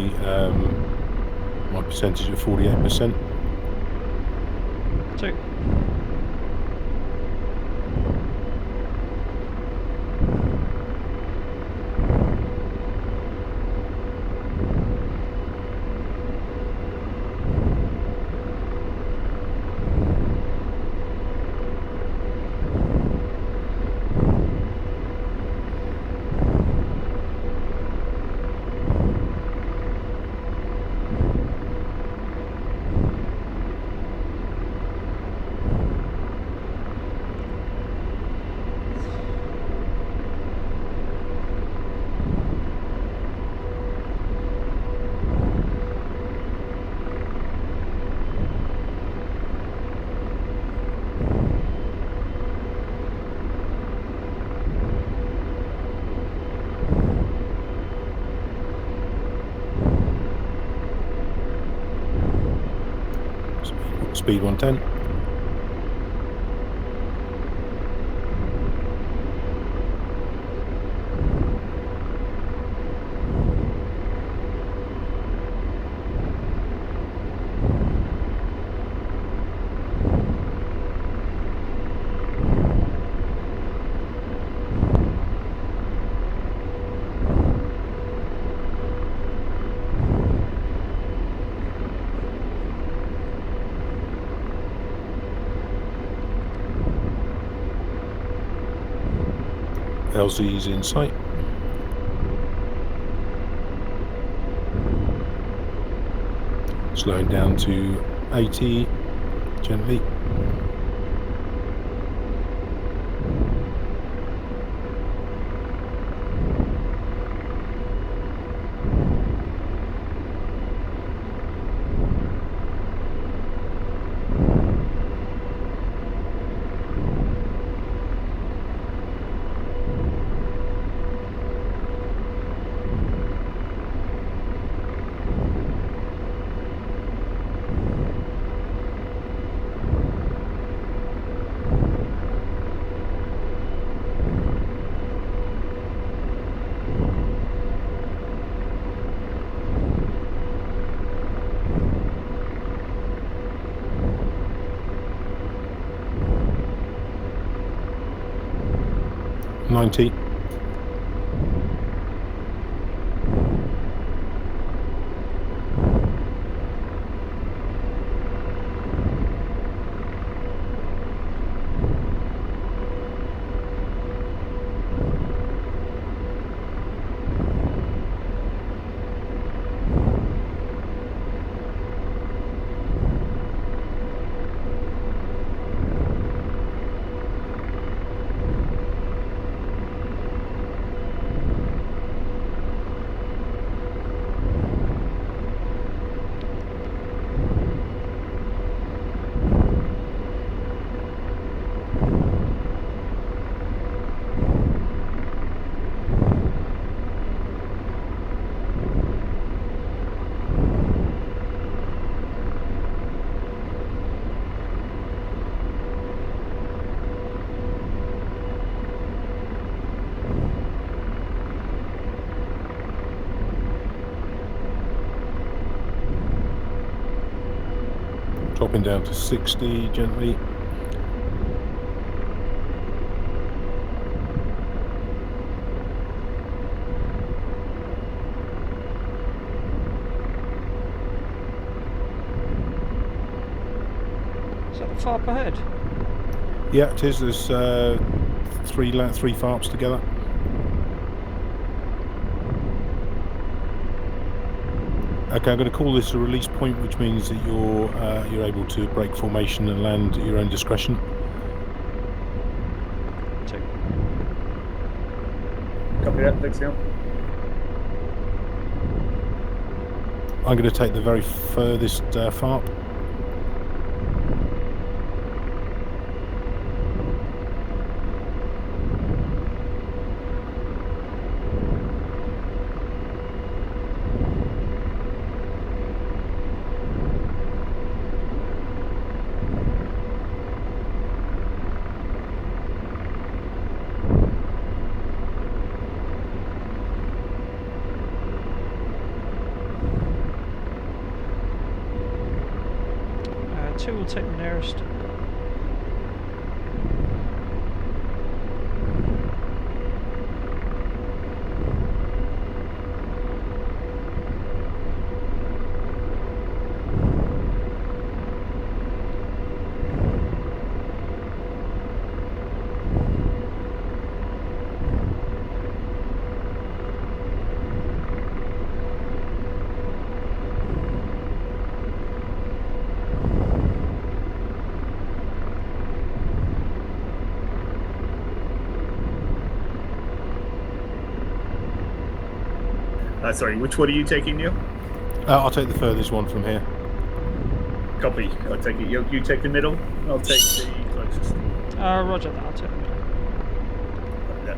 S4: my percentage at 48%.
S2: 2.
S4: speed 110. LZ's in sight. Slowing down to 80 gently. $90. Dropping down to 60 gently.
S2: Is that the FARP ahead?
S4: Yeah, it is. There's three FARPs together. Okay, I'm going to call this a release point, which means that you're able to break formation and land at your own discretion.
S2: Two.
S10: Copy that, thanks, Neil.
S4: I'm going to take the very furthest FARP.
S2: Two will take the nearest.
S10: Sorry, which one are you taking, Neil?
S4: I'll take the furthest one from here.
S10: Copy. I'll take it. You take the middle. I'll take the closest.
S2: Roger that. I'll take the middle.
S10: Copy that.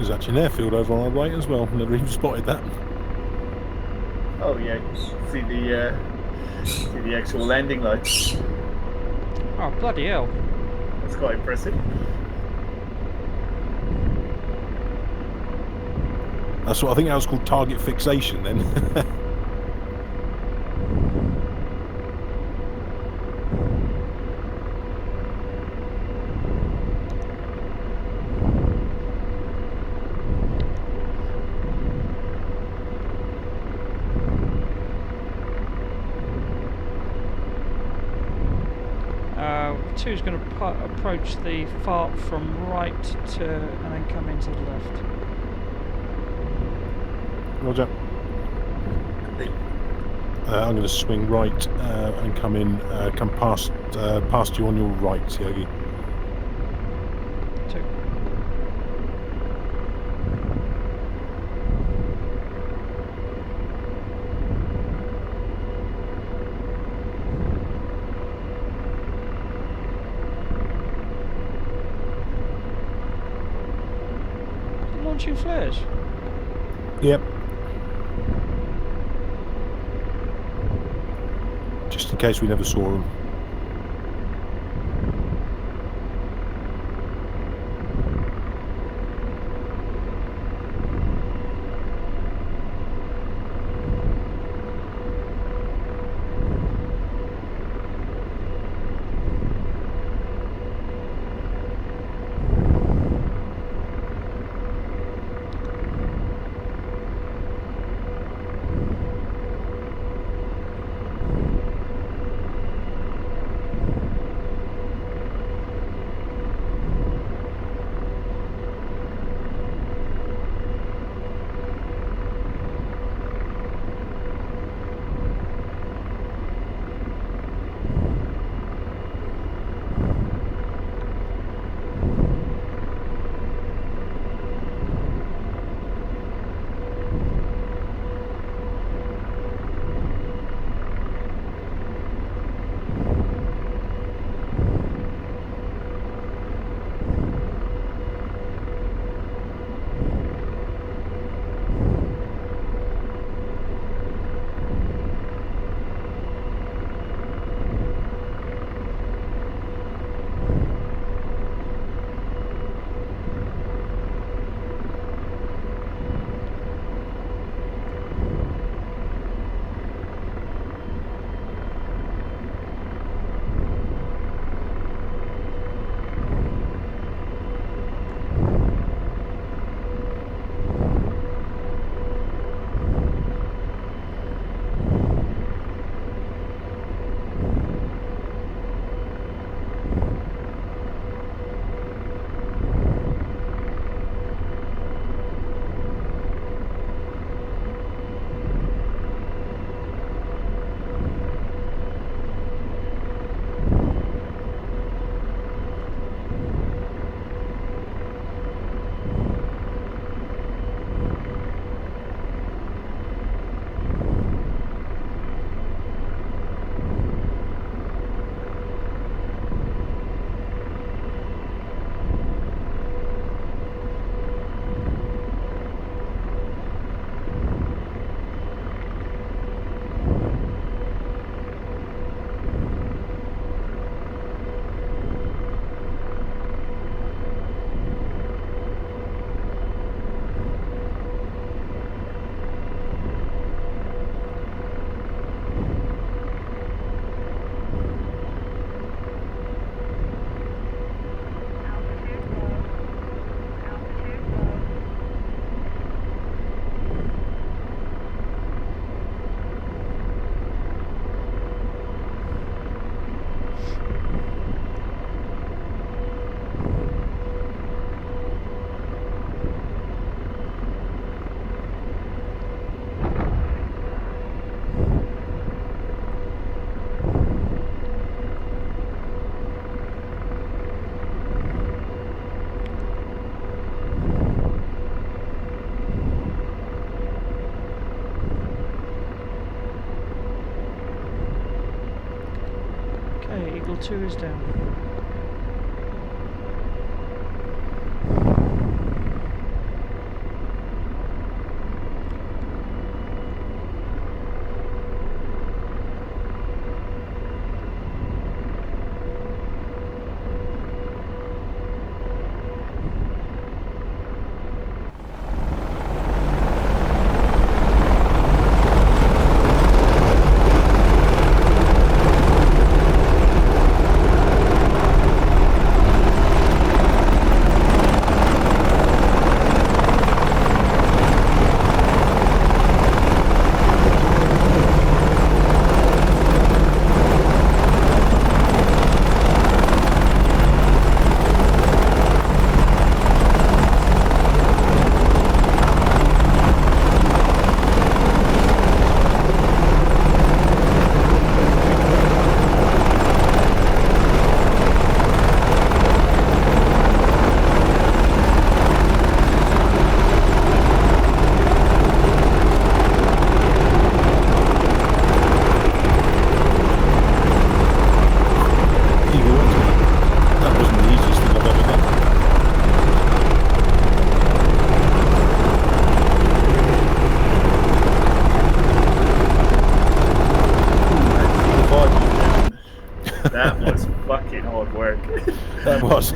S4: There's actually an airfield over on our right as well. Never even spotted that.
S10: Oh yeah, see the actual landing lights.
S2: Oh, bloody hell.
S10: That's quite impressive.
S4: That's what I think that was called target fixation then.
S2: Two's going to approach the fart from right to, and then come into the left.
S4: Roger. I'm going to swing right and come in, come past you on your right, Yogi.
S2: 2. Launching flares.
S4: Yep. Just in case we never saw them.
S2: Eagle 2 is down.
S10: That was fucking hard work.
S4: That was.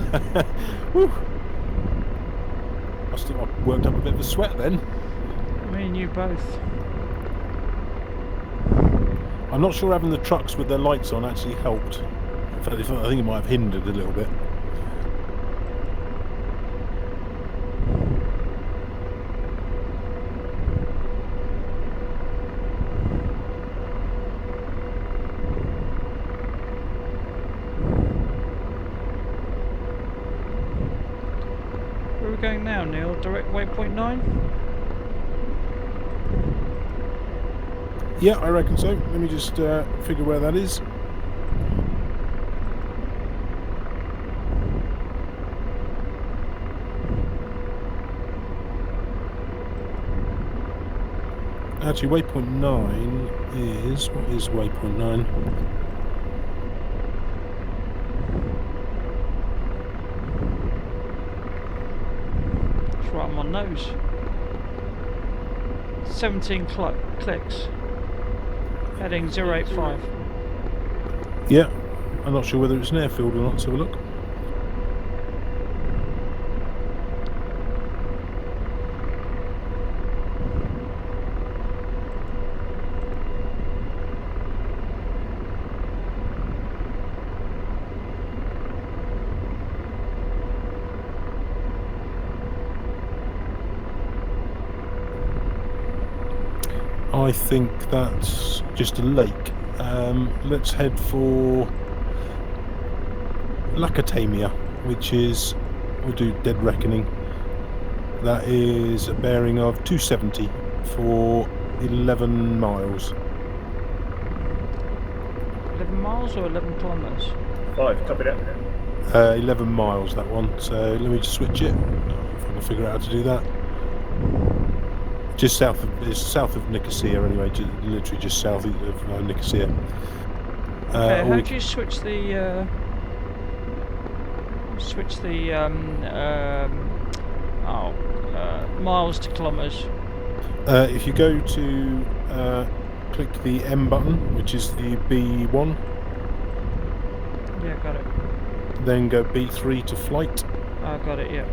S4: Whew. I worked up a bit of a sweat then.
S2: Me and you both.
S4: I'm not sure having the trucks with their lights on actually helped. In fact, I think it might have hindered a little bit.
S2: Where are we going now, Neil? Direct waypoint 9?
S4: Yeah, I reckon so. Let me just figure where that is. Actually, waypoint 9 is... What is waypoint 9?
S2: It's right on my nose. 17 clicks. Heading 085.
S4: Yeah, I'm not sure whether it's an airfield or not. Let's have a look. I think that's just a lake. Let's head for Lacatamia, which is, we'll do Dead Reckoning. That is a bearing of 270 for 11 miles.
S2: 11 miles or 11 kilometres?
S10: 5, copy that.
S4: 11 miles, that one. So let me just switch it. If I can figure out how to do that. Just south of, it's south of Nicosia anyway, literally just south of Nicosia.
S2: Okay, how do you switch the miles to kilometres?
S4: If you go to click the M button, which is the B1.
S2: Yeah, got it.
S4: Then go B3 to flight.
S2: I got it, yeah.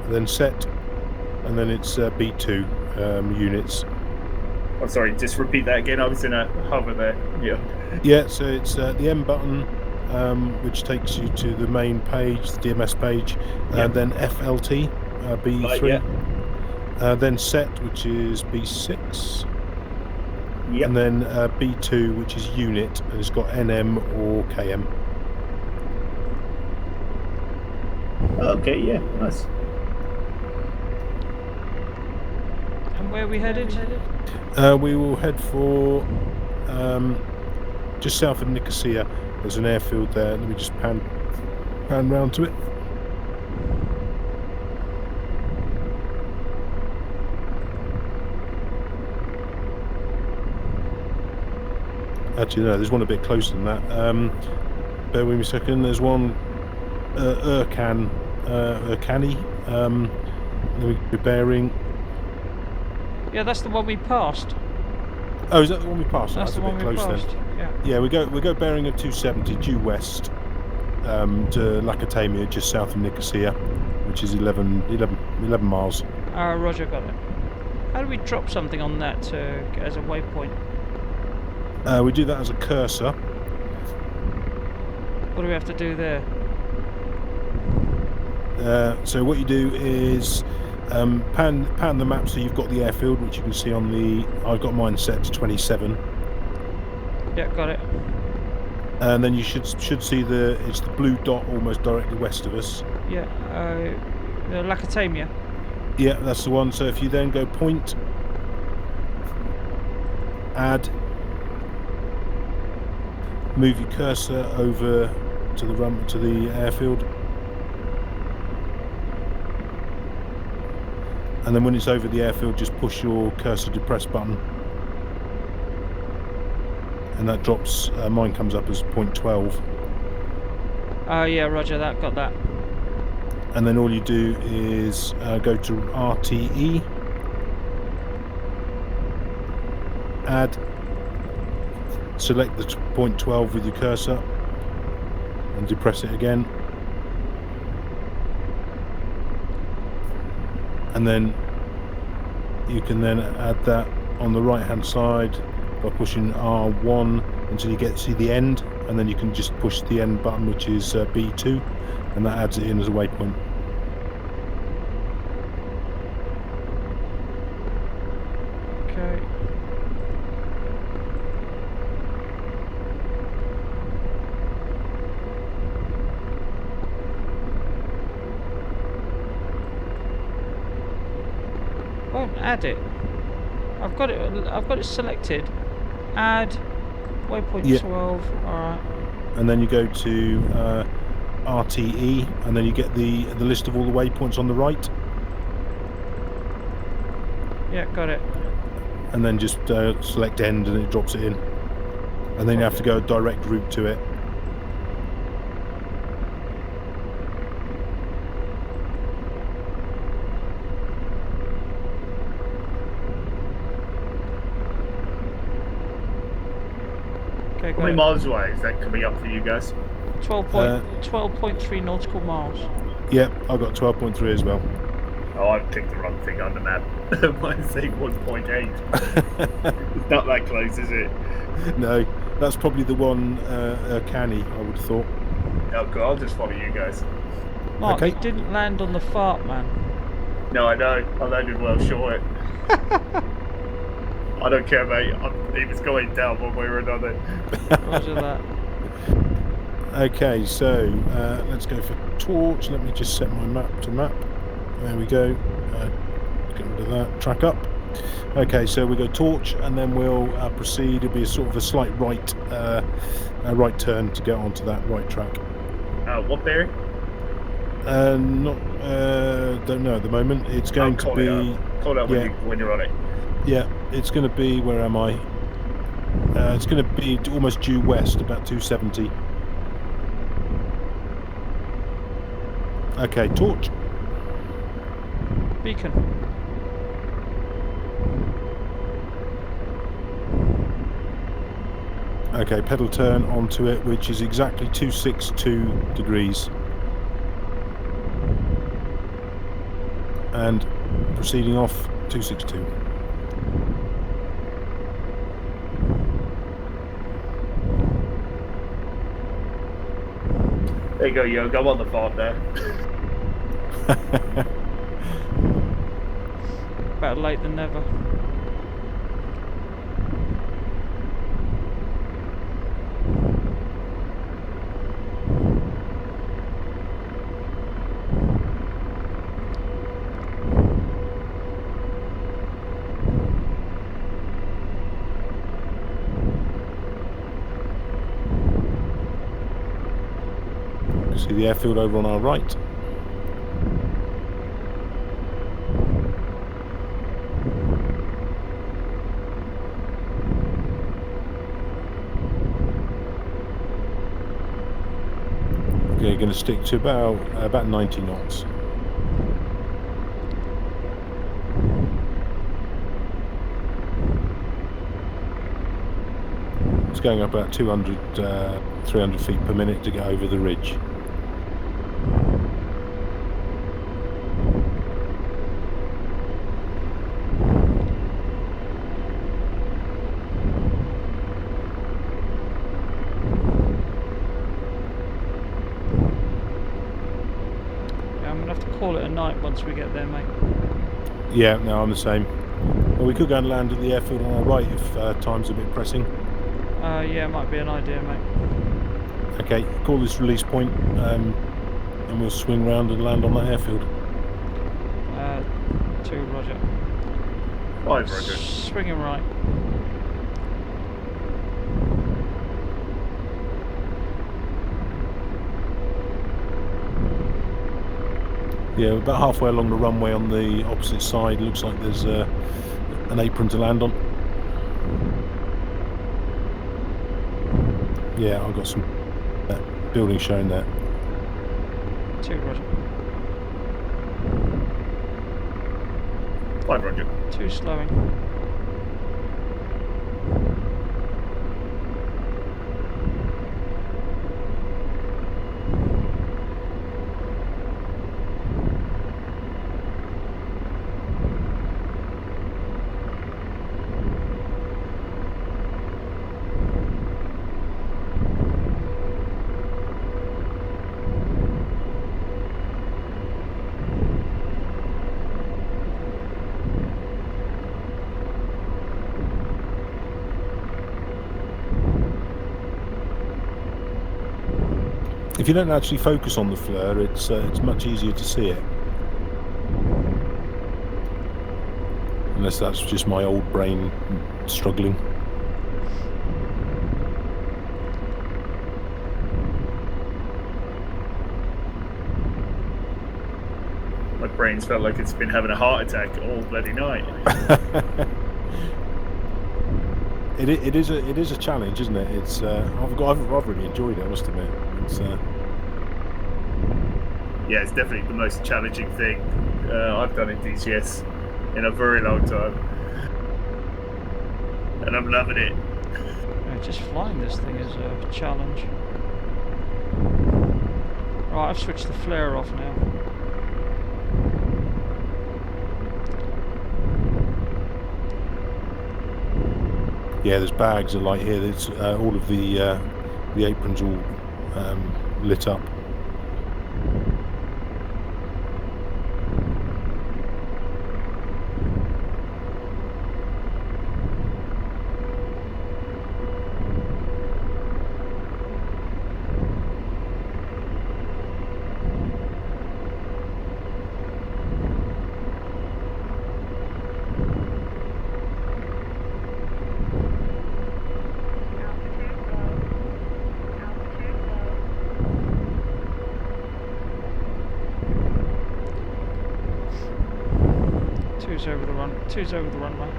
S4: Then set, and then it's B2 units.
S10: Oh, sorry, just repeat that again. I was in a hover there. Yeah.
S4: Yeah, so it's the M button, which takes you to the main page, the DMS page,
S10: Yep.
S4: then FLT, B3.
S10: Right, yeah.
S4: Then set, which is B6.
S10: Yep.
S4: And then B2, which is unit, and it's got NM or KM.
S10: Okay, yeah, nice.
S2: And where are we headed?
S4: We will head for just south of Nicosia. There's an airfield there. Let me just pan round to it. Actually, no, there's one a bit closer than that. Bear with me a second. There's one Urcani. Let me be bearing.
S2: Yeah, that's the one we passed.
S4: Oh, is that the one we passed?
S2: That's the
S4: a
S2: one
S4: bit
S2: we
S4: close
S2: passed.
S4: then.
S2: Yeah.
S4: Yeah, we go bearing of 270 due west to Lacatamia, just south of Nicosia, which is 11 miles.
S2: Roger, got it. How do we drop something on that as a waypoint?
S4: We do that as a cursor.
S2: What do we have to do there?
S4: So what you do is pan the map so you've got the airfield, which you can see on the. I've got mine set to 27.
S2: Yeah, got it.
S4: And then you should see it's the blue dot almost directly west of us.
S2: Yeah, Lacatamia.
S4: Yeah, that's the one. So if you then go point, add, move your cursor over to the airfield, and then when it's over the airfield, just push your cursor to press button, and that drops. Mine comes up as point 12.
S2: Yeah, Roger that. Got that.
S4: And then all you do is go to RTE, add, select the point 12 with your cursor and depress it again, and then you can then add that on the right hand side by pushing R1 until you see the end, and then you can just push the end button, which is B2, and that adds it in as a waypoint.
S2: Okay. Won't add it. I've got it selected. Add waypoint
S4: Yeah.
S2: 12. Alright.
S4: And then you go to RTE, and then you get the list of all the waypoints on the right,
S2: Yeah, got it.
S4: and then just select end and it drops it in, and then you have to go a direct route to it.
S2: Okay,
S10: How
S2: got
S10: many
S2: it.
S10: miles away is that coming up for you guys?
S2: 12.3 nautical miles.
S4: Yeah, I've got 12.3 as well.
S10: Oh, I've picked the wrong thing on the map. Mine's saying 1.8. It's not that close, is it?
S4: No, that's probably the one canny, I would have thought.
S10: Oh, cool. I'll just follow you guys.
S2: Mark,
S4: Okay.
S2: you didn't land on the fart, man.
S10: No, I know. I landed well short. I don't care, mate. He was going down one way or another.
S2: Roger that.
S4: Okay, so let's go for torch. Let me just set my map to map. There we go. Get rid of that. Track up. Okay, so we go torch, and then we'll proceed. It'll be a sort of a slight right turn to get onto that right track.
S10: What bearing?
S4: Not don't know at the moment. It's going to be.
S10: Call it out
S4: yeah.
S10: when you're on it.
S4: Yeah, it's going to be. Where am I? It's going to be almost due west, about 270. Okay, torch.
S2: Beacon.
S4: Okay, pedal turn onto it, which is exactly 262 degrees. And proceeding off 262.
S10: There you go, Yo. Go on the fart there.
S2: Better late than never.
S4: See the airfield over on our right. Okay, going to stick to about 90 knots. It's going up about 200, 300 feet per minute to get over the ridge.
S2: Call it a night once we get there, mate.
S4: Yeah, no, I'm the same. Well, we could go and land at the airfield on our right if time's a bit pressing.
S2: Yeah, it might be an idea, mate.
S4: Okay, call this release point, and we'll swing round and land on that airfield.
S2: 2, roger.
S10: 5, roger.
S2: Swinging right.
S4: Yeah, we're about halfway along the runway on the opposite side. Looks like there's an apron to land on. Yeah, I've got some building shown there.
S2: 2, roger.
S10: 5, roger.
S2: 2, slowing.
S4: If you don't actually focus on the flare, it's much easier to see it. Unless that's just my old brain struggling.
S10: My brain's felt like it's been having a heart attack all bloody night.
S4: It is a challenge, isn't it? It's I've really enjoyed it, I must admit. It's
S10: Yeah, it's definitely the most challenging thing I've done in DCS in a very long time, and I'm loving it.
S2: Just flying this thing is a challenge. Right, I've switched the flare off now.
S4: yeah, there's bags of light here. There's all of the aprons all lit up.
S2: Two's over the runway.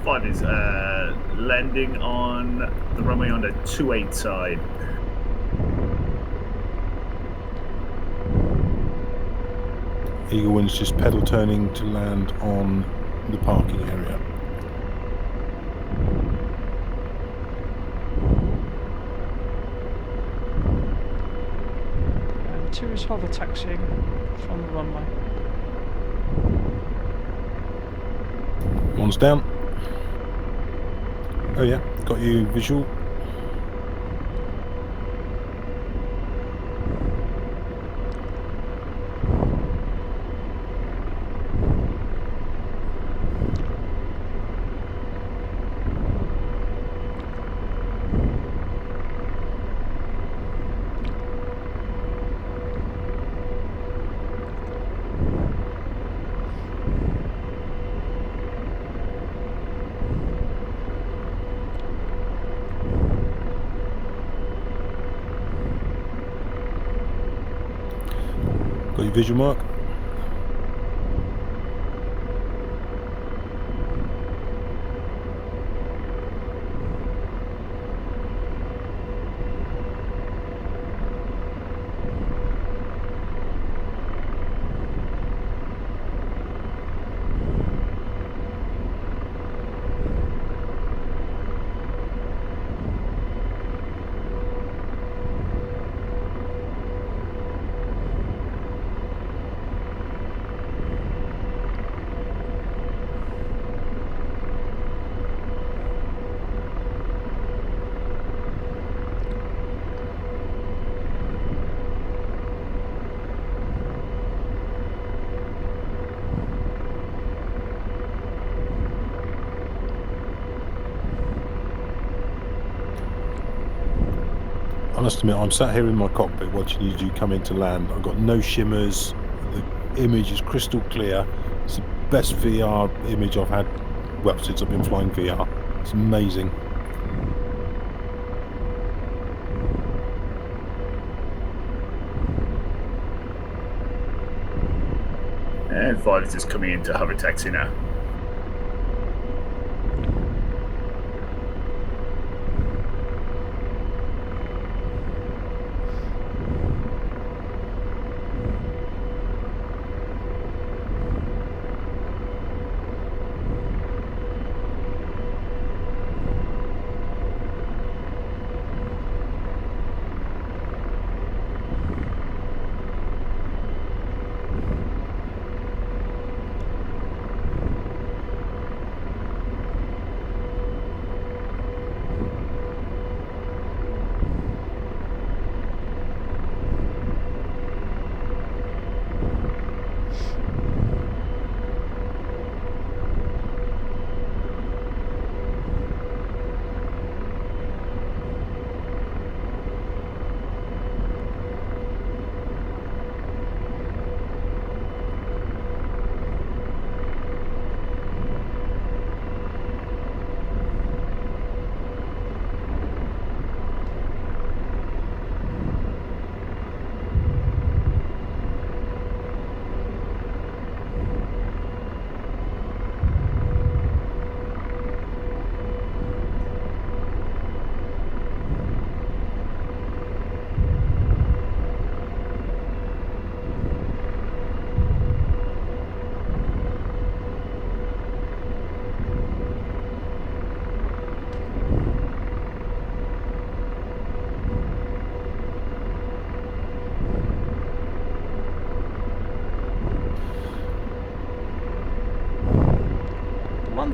S10: Five is landing on the runway on the 28 side.
S4: Eagle One's just pedal turning to land on the parking area.
S2: And 2 is hover taxiing from the runway.
S4: One's down. Oh yeah, got you visual. Got your visual mark. I must admit, I'm sat here in my cockpit watching you two come into land. I've got no shimmers. The image is crystal clear. It's the best VR image I've had, well, since I've been flying VR. It's amazing.
S10: And 5 is just coming into hover taxi now.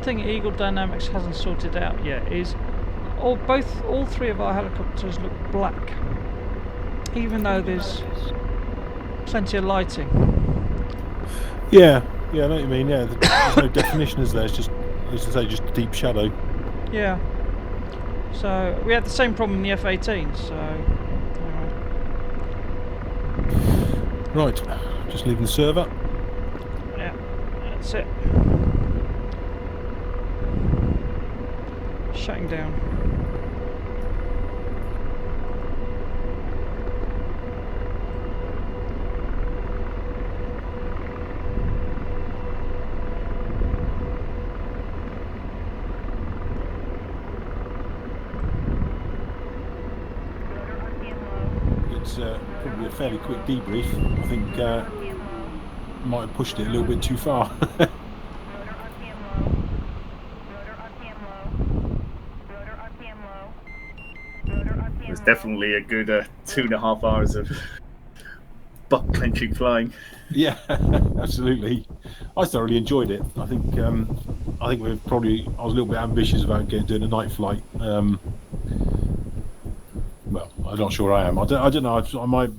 S2: one thing Eagle Dynamics hasn't sorted out yet is all three of our helicopters look black, even though there's plenty of lighting.
S4: Yeah, I know what you mean. Yeah, there's no definition, is there? It's just, as I say, just deep shadow.
S2: Yeah. So we had the same problem in the F-18. So.
S4: Right, just leaving the server.
S2: Yeah, that's it. Shutting down.
S4: It's probably a fairly quick debrief. I think might have pushed it a little bit too far.
S10: It was definitely a good 2.5 hours of butt clenching flying.
S4: Yeah, absolutely. I thoroughly enjoyed it. I think I was a little bit ambitious about doing a night flight. Well, I'm not sure I am. I don't know. I might.